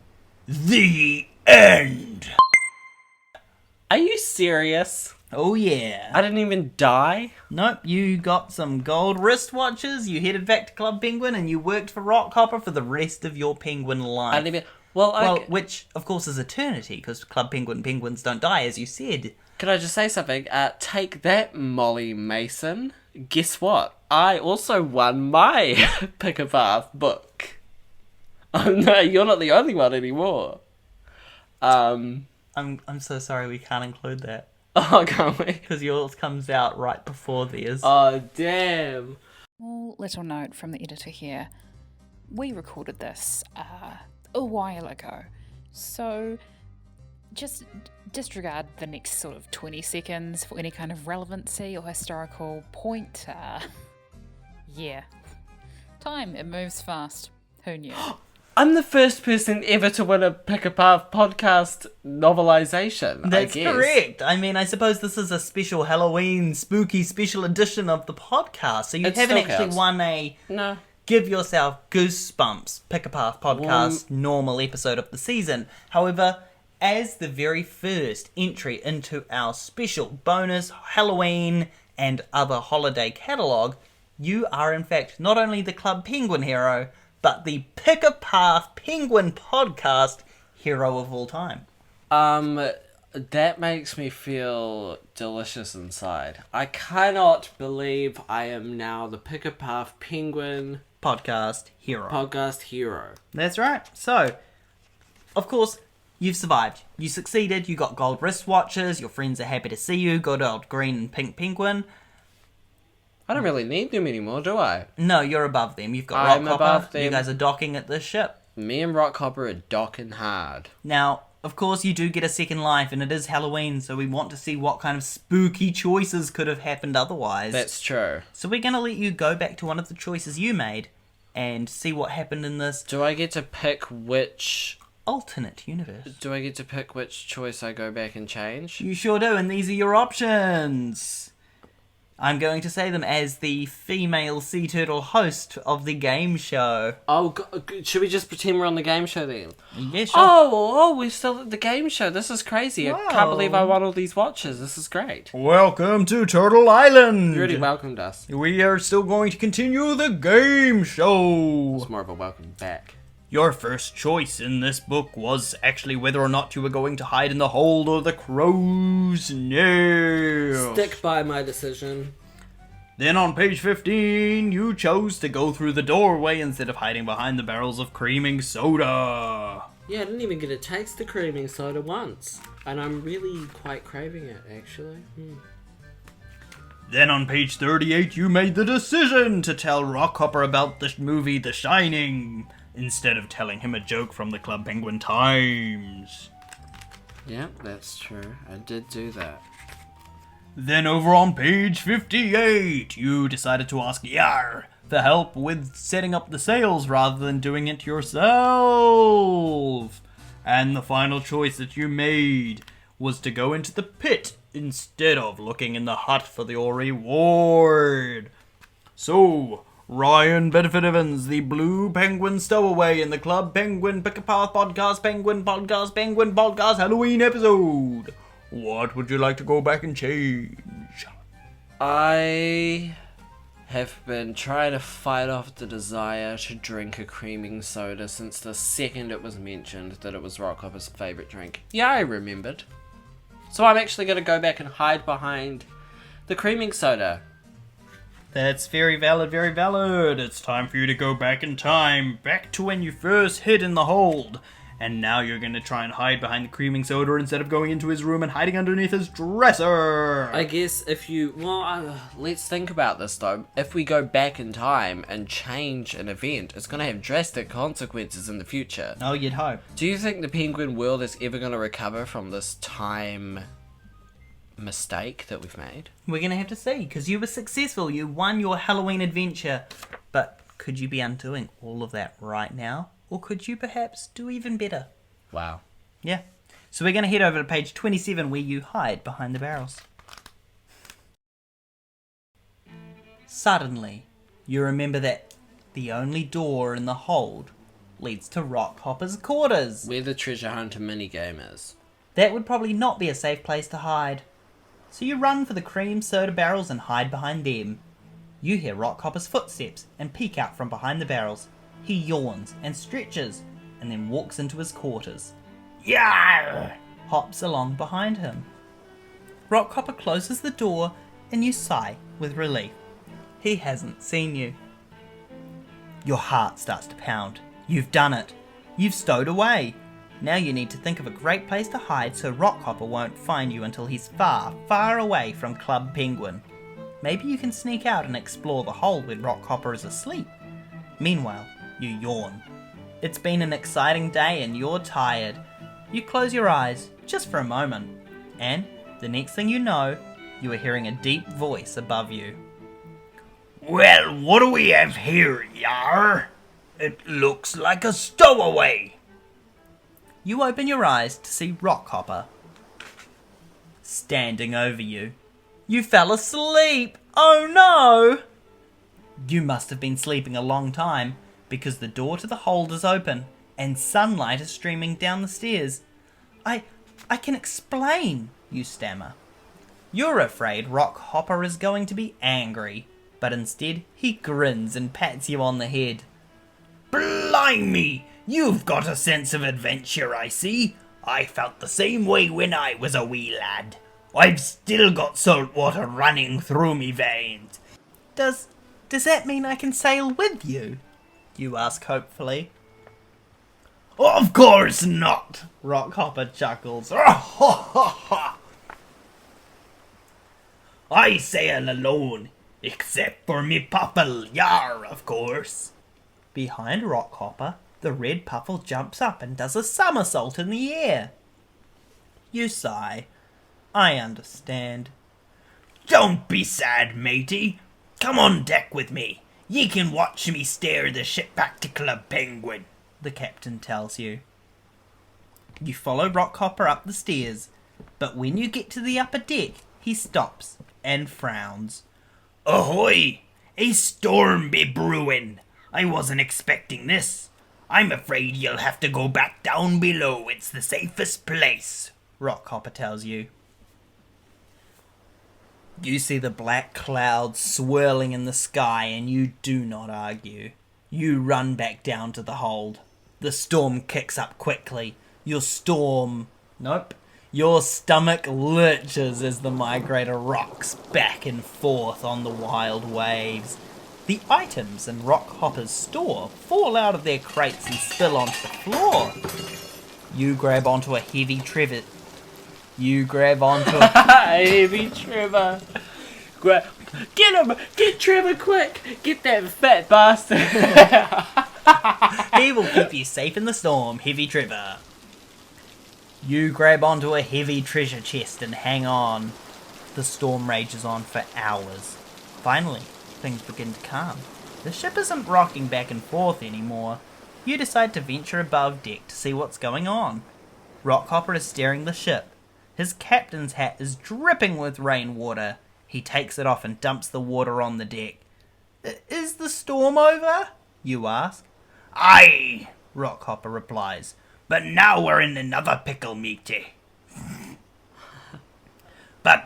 The end. Are you serious? Oh yeah. I didn't even die? Nope, you got some gold wristwatches, you headed back to Club Penguin, and you worked for Rockhopper for the rest of your penguin life. I didn't even... Well, which, of course, is eternity, because Club Penguin penguins don't die, as you said. Can I just say something? Take that, Molly Mason. Guess what? I also won my Pick a Path book. Oh no, you're not the only one anymore. I'm so sorry we can't include that. Oh, can't we? Because yours comes out right before theirs. Oh, damn. Well, little note from the editor here. We recorded this a while ago, so just disregard the next sort of 20 seconds for any kind of relevancy or historical point. Yeah. Time, it moves fast. Who knew? I'm the first person ever to win a Pick a Path podcast novelization. That's I guess. correct. I mean, I suppose this is a special Halloween spooky special edition of the podcast, so you It haven't still actually counts. won a No. Give Yourself Goosebumps Pick a Path podcast normal episode of the season. However, as the very first entry into our special bonus Halloween and other holiday catalogue, you are in fact not only the Club Penguin hero, but the Pick a Path Penguin podcast hero of all time. That makes me feel delicious inside. I cannot believe I am now the Pick a Path Penguin Podcast hero. podcast hero. That's right. So, of course, you've survived. You succeeded. You got gold wristwatches. Your friends are happy to see you. Good old green and pink penguin. I don't really need them anymore, do I? No, you're above them. You've got I'm Rockhopper. above them. You guys are docking at this ship. Me and Rockhopper are docking hard. Now, of course, you do get a second life, and it is Halloween, so we want to see what kind of spooky choices could have happened otherwise. That's true. So we're going to let you go back to one of the choices you made and see what happened in this Do I get to pick which... alternate universe. Do I get to pick which choice I go back and change? You sure do, and these are your options. I'm going to say them as the female sea turtle host of the game show. Oh, should we just pretend we're on the game show then? Yeah, sure. Oh, we're still at the game show. This is crazy. I Wow. can't believe I won all these watches. This is great. Welcome to Turtle Island. You already welcomed us. We are still going to continue the game show. It's more of a welcome back. Your first choice in this book was actually whether or not you were going to hide in the hold or the crow's nest. Stick by my decision. Then on page 15, you chose to go through the doorway instead of hiding behind the barrels of creaming soda. Yeah, I didn't even get a taste of creaming soda once. And I'm really quite craving it, actually. Then on page 38, you made the decision to tell Rockhopper about the movie The Shining, instead of telling him a joke from the Club Penguin Times. Yeah, that's true. I did do that. Then over on page 58, you decided to ask Yar for help with setting up the sails rather than doing it yourself. And the final choice that you made was to go into the pit instead of looking in the hut for your reward. So, Ryan Bedford-Evans, the Blue Penguin Stowaway in the Club Penguin Pick a Path Podcast Penguin Halloween episode. What would you like to go back and change? I have been trying to fight off the desire to drink a creaming soda since the second it was mentioned that it was Rockhopper's favourite drink. Yeah, I remembered. So I'm actually going to go back and hide behind the creaming soda. That's very valid, very valid. It's time for you to go back in time, back to when you first hid in the hold. And now you're going to try and hide behind the creaming soda instead of going into his room and hiding underneath his dresser. I guess if you... Well, let's think about this though. If we go back in time and change an event, it's going to have drastic consequences in the future. Oh, you'd hope. Do you think the penguin world is ever going to recover from this time mistake that we've made? We're going to have to see, because you were successful. You won your Halloween adventure. But could you be undoing all of that right now? Or could you perhaps do even better? Wow. Yeah. So we're going to head over to page 27 where you hide behind the barrels. Suddenly, you remember that the only door in the hold leads to Rockhopper's quarters. Where the treasure hunter minigame is. That would probably not be a safe place to hide. So you run for the cream soda barrels and hide behind them. You hear Rockhopper's footsteps and peek out from behind the barrels. He yawns and stretches and then walks into his quarters. Yarr! Hops along behind him. Rockhopper closes the door and you sigh with relief. He hasn't seen you. Your heart starts to pound. You've done it. You've stowed away. Now you need to think of a great place to hide so Rockhopper won't find you until he's far, far away from Club Penguin. Maybe you can sneak out and explore the hold when Rockhopper is asleep. Meanwhile, you yawn. It's been an exciting day and you're tired. You close your eyes, just for a moment, and the next thing you know, you are hearing a deep voice above you. Well, what do we have here, Yar? It looks like a stowaway. You open your eyes to see Rockhopper standing over you. You fell asleep! Oh no! You must have been sleeping a long time, because the door to the hold is open, and sunlight is streaming down the stairs. I can explain, you stammer. You're afraid Rockhopper is going to be angry, but instead he grins and pats you on the head. Blimey! You've got a sense of adventure, I see. I felt the same way when I was a wee lad. I've still got salt water running through me veins. Does that mean I can sail with you? You ask hopefully. Of course not! Rockhopper chuckles. I sail alone, except for me puffle, Yar, of course. Behind Rockhopper, the red puffle jumps up and does a somersault in the air. You sigh. I understand. Don't be sad, matey. Come on deck with me. Ye can watch me steer the ship back to Club Penguin, the captain tells you. You follow Rockhopper up the stairs, but when you get to the upper deck, he stops and frowns. Ahoy! A storm be brewing. I wasn't expecting this. I'm afraid you'll have to go back down below. It's the safest place, Rockhopper tells you. You see the black clouds swirling in the sky and you do not argue. You run back down to the hold. The storm kicks up quickly. Your stomach lurches as the migrator rocks back and forth on the wild waves. The items in Rockhopper's store fall out of their crates and spill onto the floor. You grab onto a heavy trivet. Heavy Trevor. Get him! Get Trevor quick! Get that fat bastard! He will keep you safe in the storm, Heavy Trevor. You grab onto a heavy treasure chest and hang on. The storm rages on for hours. Finally, things begin to calm. The ship isn't rocking back and forth anymore. You decide to venture above deck to see what's going on. Rockhopper is steering the ship. His captain's hat is dripping with rainwater. He takes it off and dumps the water on the deck. Is the storm over? You ask. Aye, Rockhopper replies. but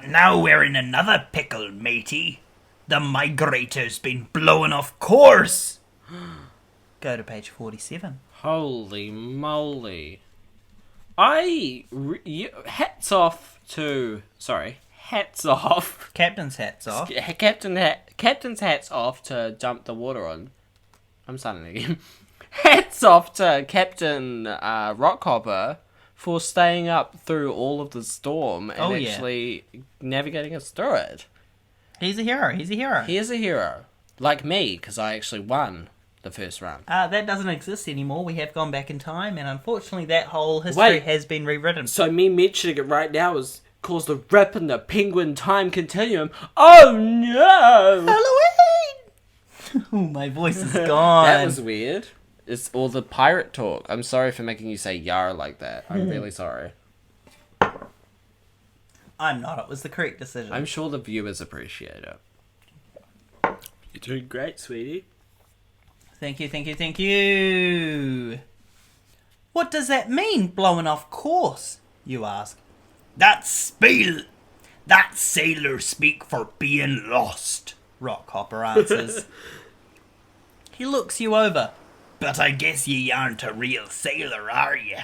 now we're in another pickle, matey. The migrator's been blown off course. Go to page 47. Holy moly. Hats off. Captain's hats off. Captain's hats off to dump the water on. I'm starting again. Hats off to Captain Rockhopper for staying up through all of the storm and actually navigating us through it. He's a hero. He's a hero. He is a hero. Like me, because I actually won the first run. That doesn't exist anymore. We have gone back in time, and unfortunately that whole history has been rewritten. So me mentioning it right now has caused a rip in the Penguin time continuum. Oh no! Halloween! Oh, my voice is gone. That was weird. It's all the pirate talk. I'm sorry for making you say yar like that. I'm really sorry. I'm not. It was the correct decision. I'm sure the viewers appreciate it. You're doing great, sweetie. Thank you, thank you, thank you. What does that mean, blowing off course, you ask? That sailor speak for being lost, Rockhopper answers. He looks you over. But I guess ye aren't a real sailor, are ye?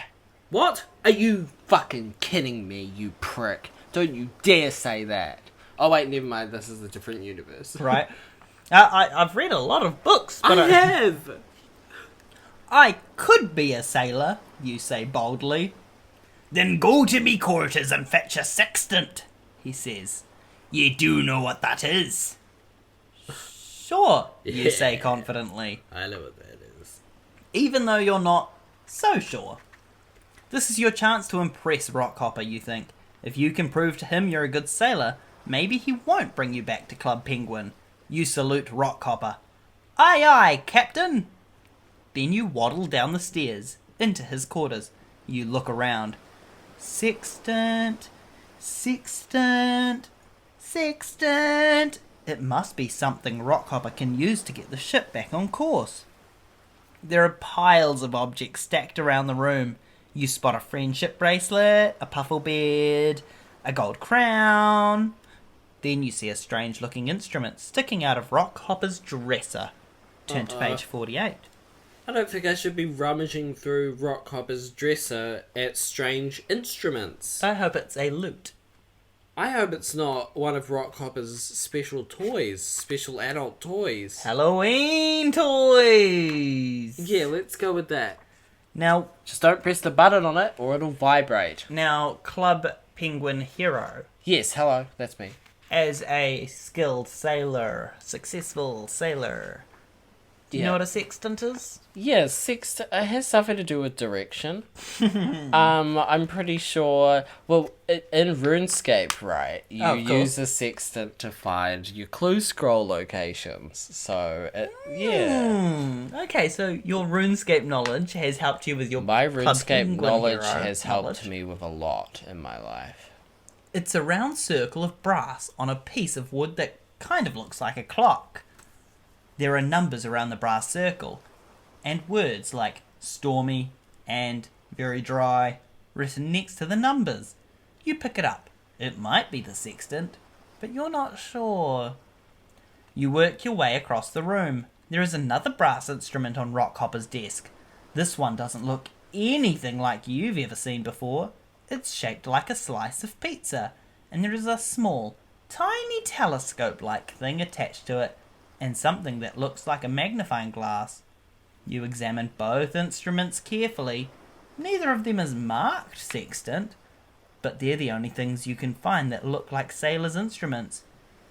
What? Are you fucking kidding me, you prick? Don't you dare say that. Oh wait, never mind, this is a different universe. Right. I've read a lot of books, but I have! I could be a sailor, you say boldly. Then go to me quarters and fetch a sextant, he says. Ye do know what that is. Sure, you say confidently. I know what that is. Even though you're not so sure. This is your chance to impress Rockhopper, you think. If you can prove to him you're a good sailor, maybe he won't bring you back to Club Penguin. You salute Rockhopper. Aye, aye, Captain! Then you waddle down the stairs, into his quarters. You look around. Sextant, sextant, sextant. It must be something Rockhopper can use to get the ship back on course. There are piles of objects stacked around the room. You spot a friendship bracelet, a puffle bed, a gold crown. Then you see a strange-looking instrument sticking out of Rockhopper's dresser. Turn to page 48. I don't think I should be rummaging through Rockhopper's dresser at strange instruments. I hope it's a lute. I hope it's not one of Rockhopper's special toys, special adult toys. Halloween toys! Yeah, let's go with that. Now, just don't press the button on it or it'll vibrate. Now, Club Penguin Hero. Yes, hello, that's me. As a skilled sailor, successful sailor. Do you know what a sextant is? Yeah, sextant has something to do with direction. I'm pretty sure. Well, in RuneScape, right? You use a sextant to find your clue scroll locations. So, Okay, so your RuneScape knowledge has helped you with your My Club RuneScape Penguin knowledge Hero has helped me with a lot in my life. It's a round circle of brass on a piece of wood that kind of looks like a clock. There are numbers around the brass circle, and words like stormy and very dry written next to the numbers. You pick it up. It might be the sextant, but you're not sure. You work your way across the room. There is another brass instrument on Rockhopper's desk. This one doesn't look anything like you've ever seen before. It's shaped like a slice of pizza, and there is a small, tiny telescope-like thing attached to it, and something that looks like a magnifying glass. You examine both instruments carefully. Neither of them is marked sextant, but they're the only things you can find that look like sailors' instruments.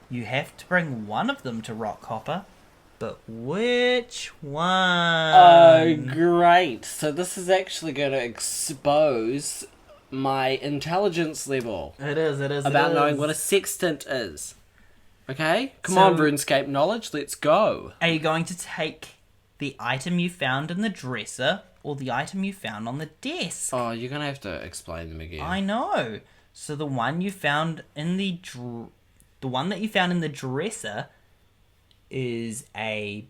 You have to bring one of them to Rockhopper, but which one? Oh, great. So this is actually going to expose my intelligence level. It is. About knowing what a sextant is. Okay? Come on, RuneScape knowledge, let's go. Are you going to take the item you found in the dresser or the item you found on the desk? Oh, you're going to have to explain them again. I know. So the one you found in the one that you found in the dresser is a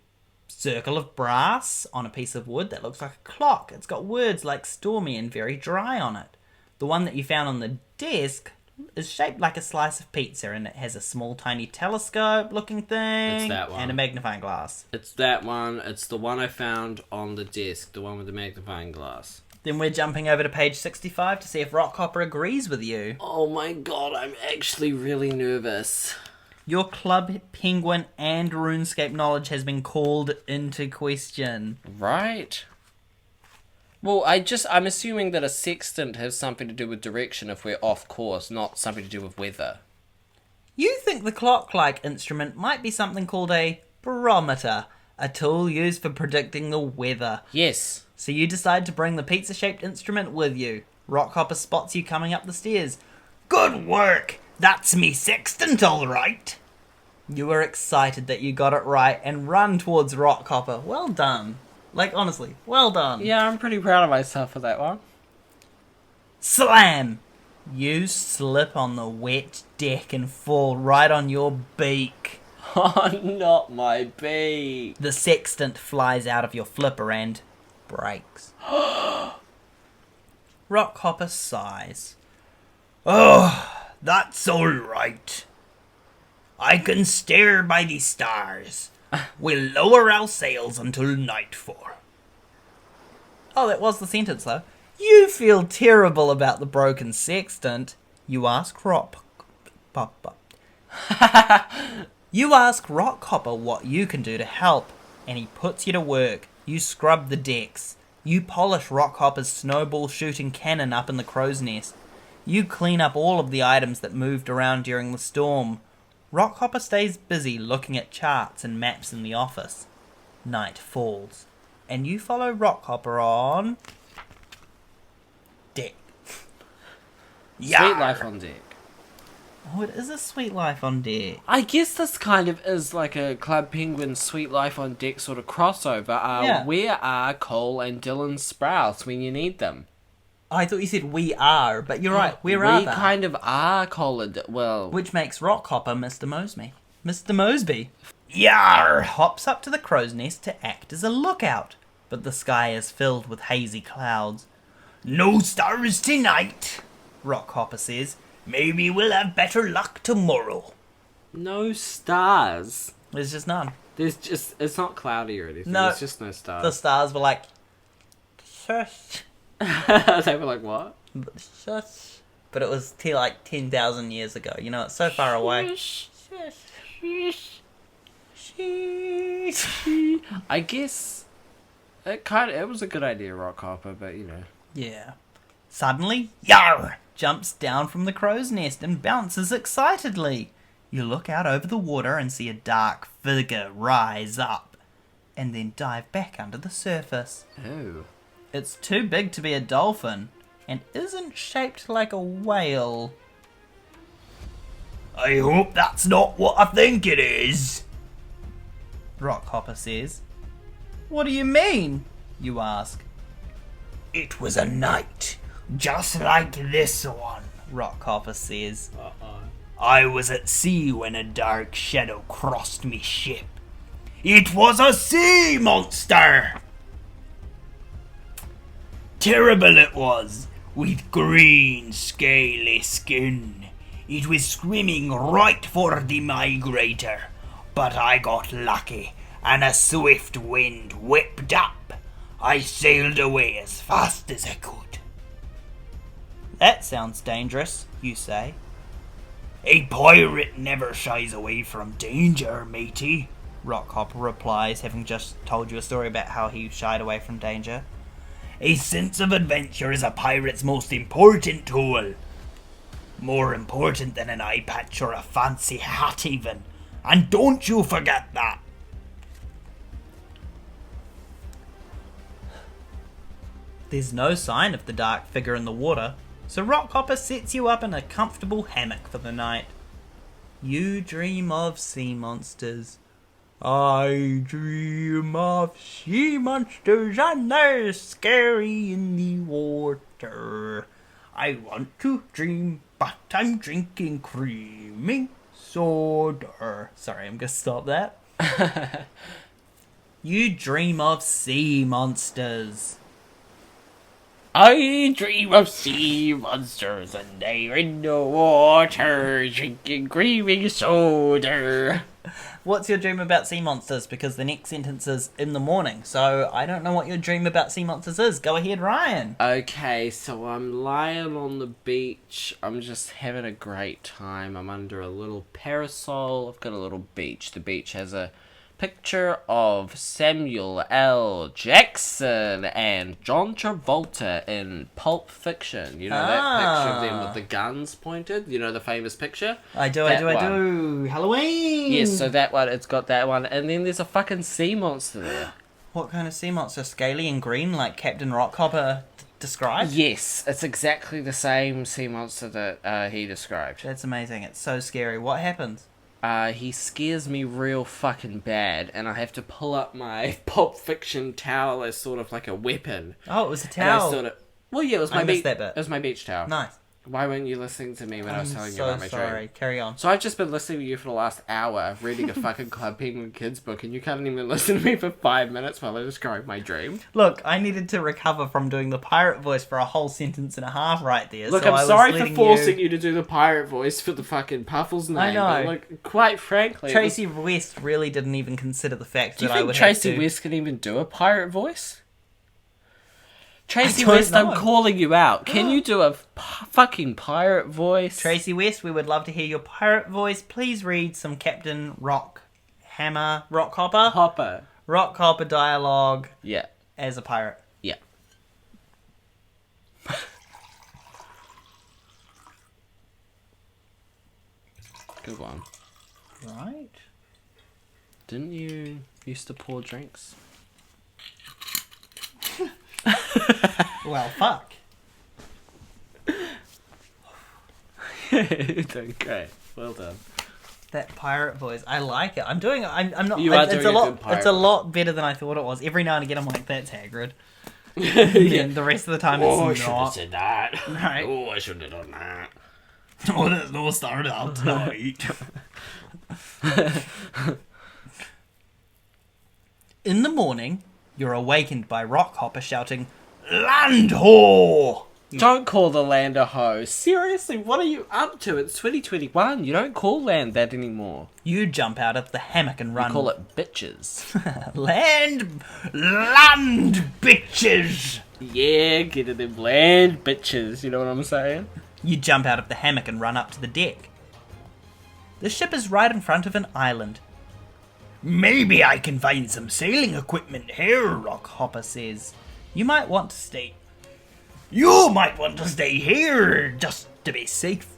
circle of brass on a piece of wood that looks like a clock. It's got words like stormy and very dry on it. The one that you found on the desk is shaped like a slice of pizza, and it has a small, tiny telescope-looking thing. It's that one. And a magnifying glass. It's that one. It's the one I found on the desk. The one with the magnifying glass. Then we're jumping over to page 65 to see if Rockhopper agrees with you. Oh my god, I'm actually really nervous. Your Club Penguin and RuneScape knowledge has been called into question. Right? Well, I'm assuming that a sextant has something to do with direction if we're off course, not something to do with weather. You think the clock-like instrument might be something called a barometer, a tool used for predicting the weather. Yes. So you decide to bring the pizza-shaped instrument with you. Rockhopper spots you coming up the stairs. Good work! That's me sextant, all right. You are excited that you got it right and run towards Rockhopper. Well done. Like, honestly, well done. Yeah, I'm pretty proud of myself for that one. Slam! You slip on the wet deck and fall right on your beak. Oh, not my beak. The sextant flies out of your flipper and breaks. Rockhopper sighs. Oh, that's all right. I can steer by the stars. We'll lower our sails until nightfall. Oh, that was the sentence, though. You feel terrible about the broken sextant. You ask Rockhopper. You ask Rockhopper what you can do to help, and he puts you to work. You scrub the decks. You polish Rockhopper's snowball shooting cannon up in the crow's nest. You clean up all of the items that moved around during the storm. Rockhopper stays busy looking at charts and maps in the office. Night falls, and you follow Rockhopper on deck. Sweet life on deck. Oh, it is a sweet life on deck. I guess this kind of is like a Club Penguin Sweet Life on Deck sort of crossover. Yeah. Where are Cole and Dylan Sprouse when you need them? I thought you said we are, but you're right. Where are We they? kind of are Cole and... Well... Which makes Rockhopper Mr. Mosby. Mr. Mosby Yar! hops up to the crow's nest to act as a lookout, but the sky is filled with hazy clouds. No stars tonight. Rockhopper says, Maybe we'll have better luck tomorrow. No stars. there's just none. There's just... It's not cloudy or anything. No. There's just no The stars. stars were like, shush, They were like, what? shush. But it was like 10,000 years ago. You know, it's so far away. I guess... It was a good idea, Rockhopper, but you know... Yeah. Suddenly, Yar! jumps down from the crow's nest and bounces excitedly. You look out over the water and see a dark figure rise up, and then dive back under the surface. Oh. It's too big to be a dolphin, and isn't shaped like a whale. I hope that's not what I think it is. Rockhopper says. What do you mean? You ask. It was a night, just like this one. Rockhopper says. I was at sea when a dark shadow crossed me ship. It was a sea monster! Terrible it was, with green, scaly skin. It was swimming right for the migrator, but I got lucky, and a swift wind whipped up. I sailed away as fast as I could. That sounds dangerous, you say. A pirate never shies away from danger, matey. Rockhopper replies, having just told you a story about how he shied away from danger. A sense of adventure is a pirate's most important tool. More important than an eye patch or a fancy hat even. And don't you forget that. There's no sign of the dark figure in the water, so Rockhopper sets you up in a comfortable hammock for the night. You dream of sea monsters. I dream of sea monsters and they're scary in the water. I want to dream, but I'm drinking creamy soda. Sorry, I'm gonna stop that. You dream of sea monsters. I dream of sea monsters and they're in the water drinking creamy soda. What's your dream about sea monsters? Because the next sentence is in the morning, so I don't know what your dream about sea monsters is. Go ahead, Ryan. Okay, so I'm lying on the beach. I'm just having a great time. I'm under a little parasol. I've got a little beach. The beach has a picture of Samuel L. Jackson and John Travolta in Pulp Fiction. You know that picture of them with the guns pointed? You know the famous picture? I do. Halloween! Yes, so that one, it's got that one. And then there's a fucking sea monster there. What kind of sea monster? Scaly and green, like Captain Rockhopper described? Yes, it's exactly the same sea monster that he described. That's amazing. It's so scary. What happens? He scares me real fucking bad, and I have to pull up my Pulp Fiction towel as sort of like a weapon. Oh, it was a And towel. Well, yeah, it was my missed that bit. It was my beach towel. Nice. Why weren't you listening to me when I was telling you about my sorry. dream? Carry on. So I've just been listening to you for the last hour, reading a fucking Club Penguin kids book, and you can't even listen to me for 5 minutes while I describe my dream. Look, I needed to recover from doing the pirate voice for a whole sentence and a half right there. Look, so I'm I was sorry for letting forcing you to do the pirate voice for the fucking Puffles name. I know. But, like, quite frankly, Tracy West really didn't even consider the fact do you that I think would Tracy have to... West can even do a pirate voice? Tracy don't West, know. I'm calling you out. Can you do a fucking pirate voice? Tracy West, we would love to hear your pirate voice. Please read some Captain Rockhopper Hopper. dialogue Yeah. as a pirate. Yeah. Good one. Right. Didn't you used to pour drinks? Well, fuck. You're doing great. Well done. That pirate voice, I like it. I'm not. You are it's doing a a lot. good pirate It's a lot better than I thought it was. Every now and again, I'm like, "That's Hagrid." Yeah. And the rest of the time, Oh, I it's should have not. said that. Right. Oh, I should have done that. Oh, there's no start out tonight. In the morning, you're awakened by Rockhopper shouting, "Land ho!" Don't call the land a hoe. Seriously, what are you up to? It's 2021. You don't call land that anymore. You jump out of the hammock and run. You call it bitches. land. Bitches! Yeah, get it them land bitches. You know what I'm saying? You jump out of the hammock and run up to the deck. The ship is right in front of an island. Maybe I can find some sailing equipment here, Rockhopper says. You might want to stay. You might want to stay here just to be safe.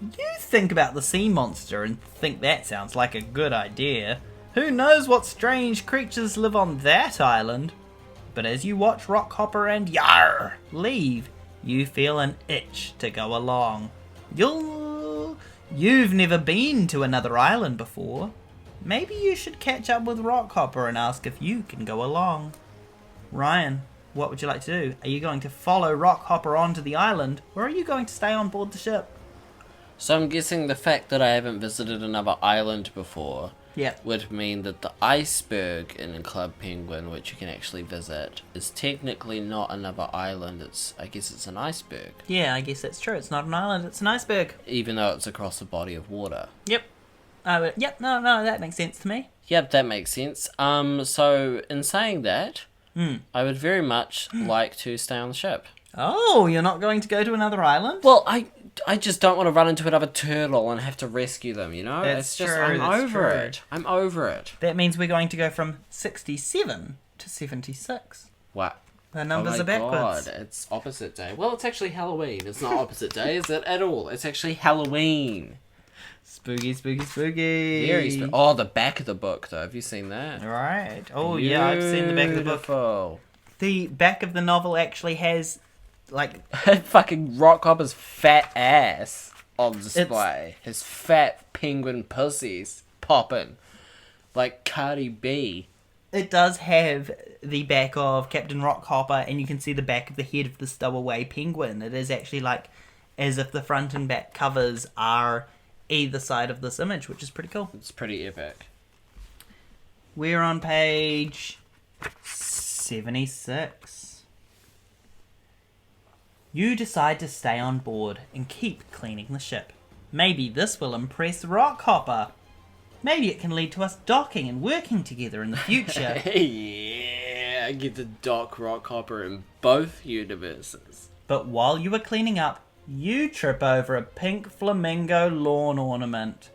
You think about the sea monster and think that sounds like a good idea. Who knows what strange creatures live on that island? But as you watch Rockhopper and Yarr! leave, you feel an itch to go along. You've never been to another island before. Maybe you should catch up with Rockhopper and ask if you can go along. Ryan, what would you like to do? Are you going to follow Rockhopper onto the island, or are you going to stay on board the ship? So I'm guessing the fact that I haven't visited another island before Yeah. would mean that the iceberg in Club Penguin, which you can actually visit, is technically not another island. I guess it's an iceberg, Yeah, I guess that's true. It's not an island, it's an iceberg. even though it's across a body of water. Yep. Yep, no, that makes sense to me. Yep, that makes sense. So in saying that, I would very much like to stay on the ship. Oh, you're not going to go to another island? Well, I just don't want to run into another turtle and have to rescue them, you know? That's it's just, true, I'm that's over true. it. I'm over it. That means we're going to go from 67 to 76. What? The numbers oh my are backwards. God, it's opposite day. Well, it's actually Halloween. It's not opposite day, is it, at all? It's actually Halloween. Spooky, spooky, spooky. Very Oh, the back of the book, though. Have you seen that? Right. Oh, yeah, I've seen the back of the book. Beautiful. The back of the novel actually has, like, Fucking Rockhopper's fat ass on display. His fat penguin pussies popping. Like Cardi B. it does have the back of Captain Rockhopper, and you can see the back of the head of the Stowaway penguin. It is actually like as if the front and back covers are either side of this image, which is pretty cool. It's pretty epic. We're on page 76. You decide to stay on board and keep cleaning the ship. Maybe this will impress Rockhopper. Maybe it can lead to us docking and working together in the future. Yeah, I get to dock Rockhopper in both universes. But while you are cleaning up, you trip over a pink flamingo lawn ornament.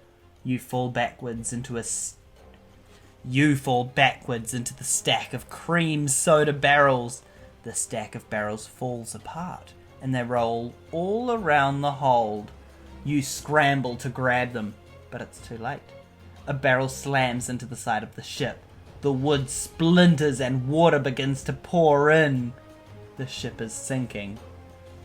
You fall backwards into the stack of cream soda barrels. The stack of barrels falls apart, and they roll all around the hold. You scramble to grab them, but it's too late. A barrel slams into the side of the ship. The wood splinters and water begins to pour in. The ship is sinking.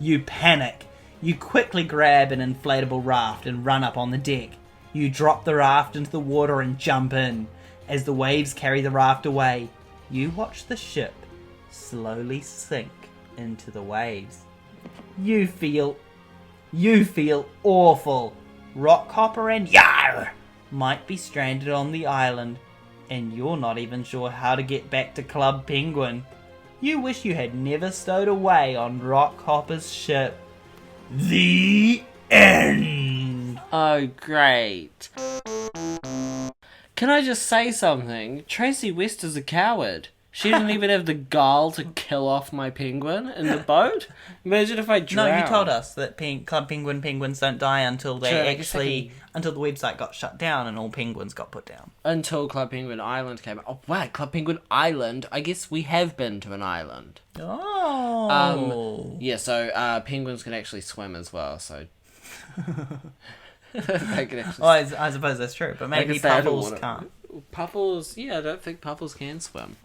You panic. You quickly grab an inflatable raft and run up on the deck. You drop the raft into the water and jump in. As the waves carry the raft away, you watch the ship slowly sink into the waves. You feel awful. Rockhopper and Yar might be stranded on the island, and you're not even sure how to get back to Club Penguin. You wish you had never stowed away on Rockhopper's ship. The end. Oh, great. Can I just say something? Tracy West is a coward. She didn't even have the gall to kill off my penguin in the boat. Imagine if I drowned. No, you told us that Club Penguin penguins don't die until they True, until the website got shut down and all penguins got put down. Until Club Penguin Island came out. Oh, wow, Club Penguin Island. I guess we have been to an island. Oh. Yeah, so penguins can actually swim as well, so... they can actually... Well, I suppose that's true, but maybe Puffles can't. Puffles, yeah, I don't think Puffles can swim.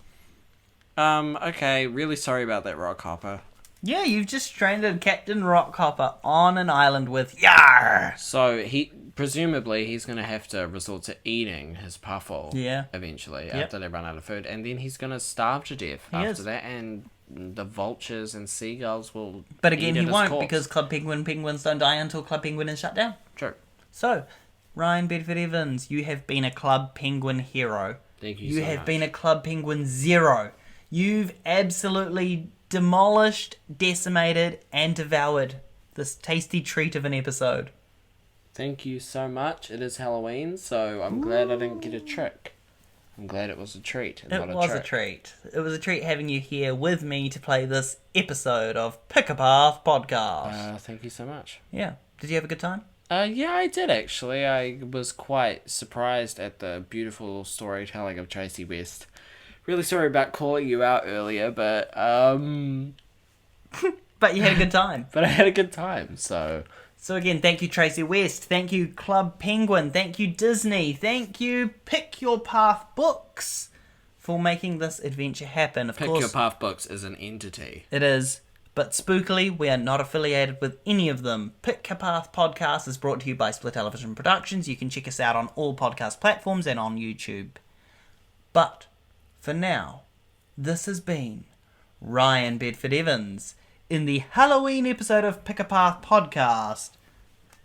Okay, really sorry about that, Rockhopper. Yeah, you've just stranded Captain Rockhopper on an island with Yar! So, presumably, he's going to have to resort to eating his Puffle eventually, after they run out of food, and then he's going to starve to death after that, and the vultures and seagulls will But again, eat he his won't, corpse. because Club Penguin penguins don't die until Club Penguin is shut down. True. So, Ryan Bedford-Evans, you have been a Club Penguin hero. Thank you You so have much. been a Club Penguin zero. You've absolutely demolished, decimated, and devoured this tasty treat of an episode. Thank you so much. It is Halloween, so I'm glad I didn't get a trick. I'm glad it was a treat and not a trick. It was a treat. It was a treat having you here with me to play this episode of Pick a Path Podcast. Thank you so much. Yeah. Did you have a good time? Yeah, I did actually. I was quite surprised at the beautiful storytelling of Tracy West. Really sorry about calling you out earlier, but But you had a good time. But I had a good time, so... So again, thank you Tracy West, thank you Club Penguin, thank you Disney, thank you Pick Your Path Books for making this adventure happen. Of course, Pick Your Path Books is an entity. It is, but spookily, we are not affiliated with any of them. Pick Your Path Podcast is brought to you by SPLITelevision Productions. You can check us out on all podcast platforms and on YouTube. But for now, this has been Ryan Bedford-Evans in the Halloween episode of Pick a Path Podcast,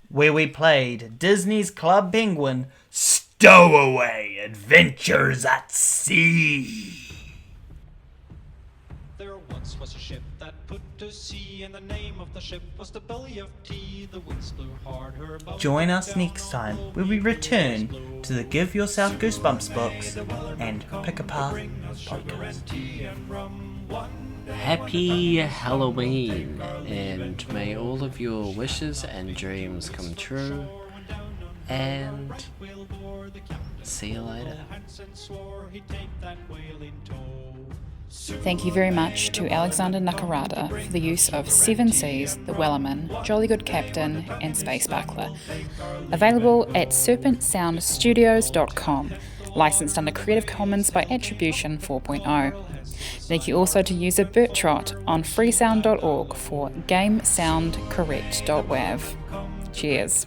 where we played Disney's Club Penguin Stowaway Adventures at Sea. There once was a ship that put to sea, and the name of the ship was the Belly of Tea. The winds blew hard, her bow Join us down next the time low where we blew return blow. to the Give Yourself Goosebumps books The Wellerman and Pick a will Path bring us sugar Podcast. and tea and rum. One day Happy Halloween, and may all of your wishes and dreams come true, and whale bore the captain. see you later. Hansen swore he'd take that whale in tow. Thank you very much to Alexander Nakarada for the use of Seven Seas, The Wellerman, Jolly Good Captain, and Space Buckler. Available at serpentsoundstudios.com. Licensed under Creative Commons by Attribution 4.0. Thank you also to user Bertrot on freesound.org for gamesoundcorrect.wav. Cheers.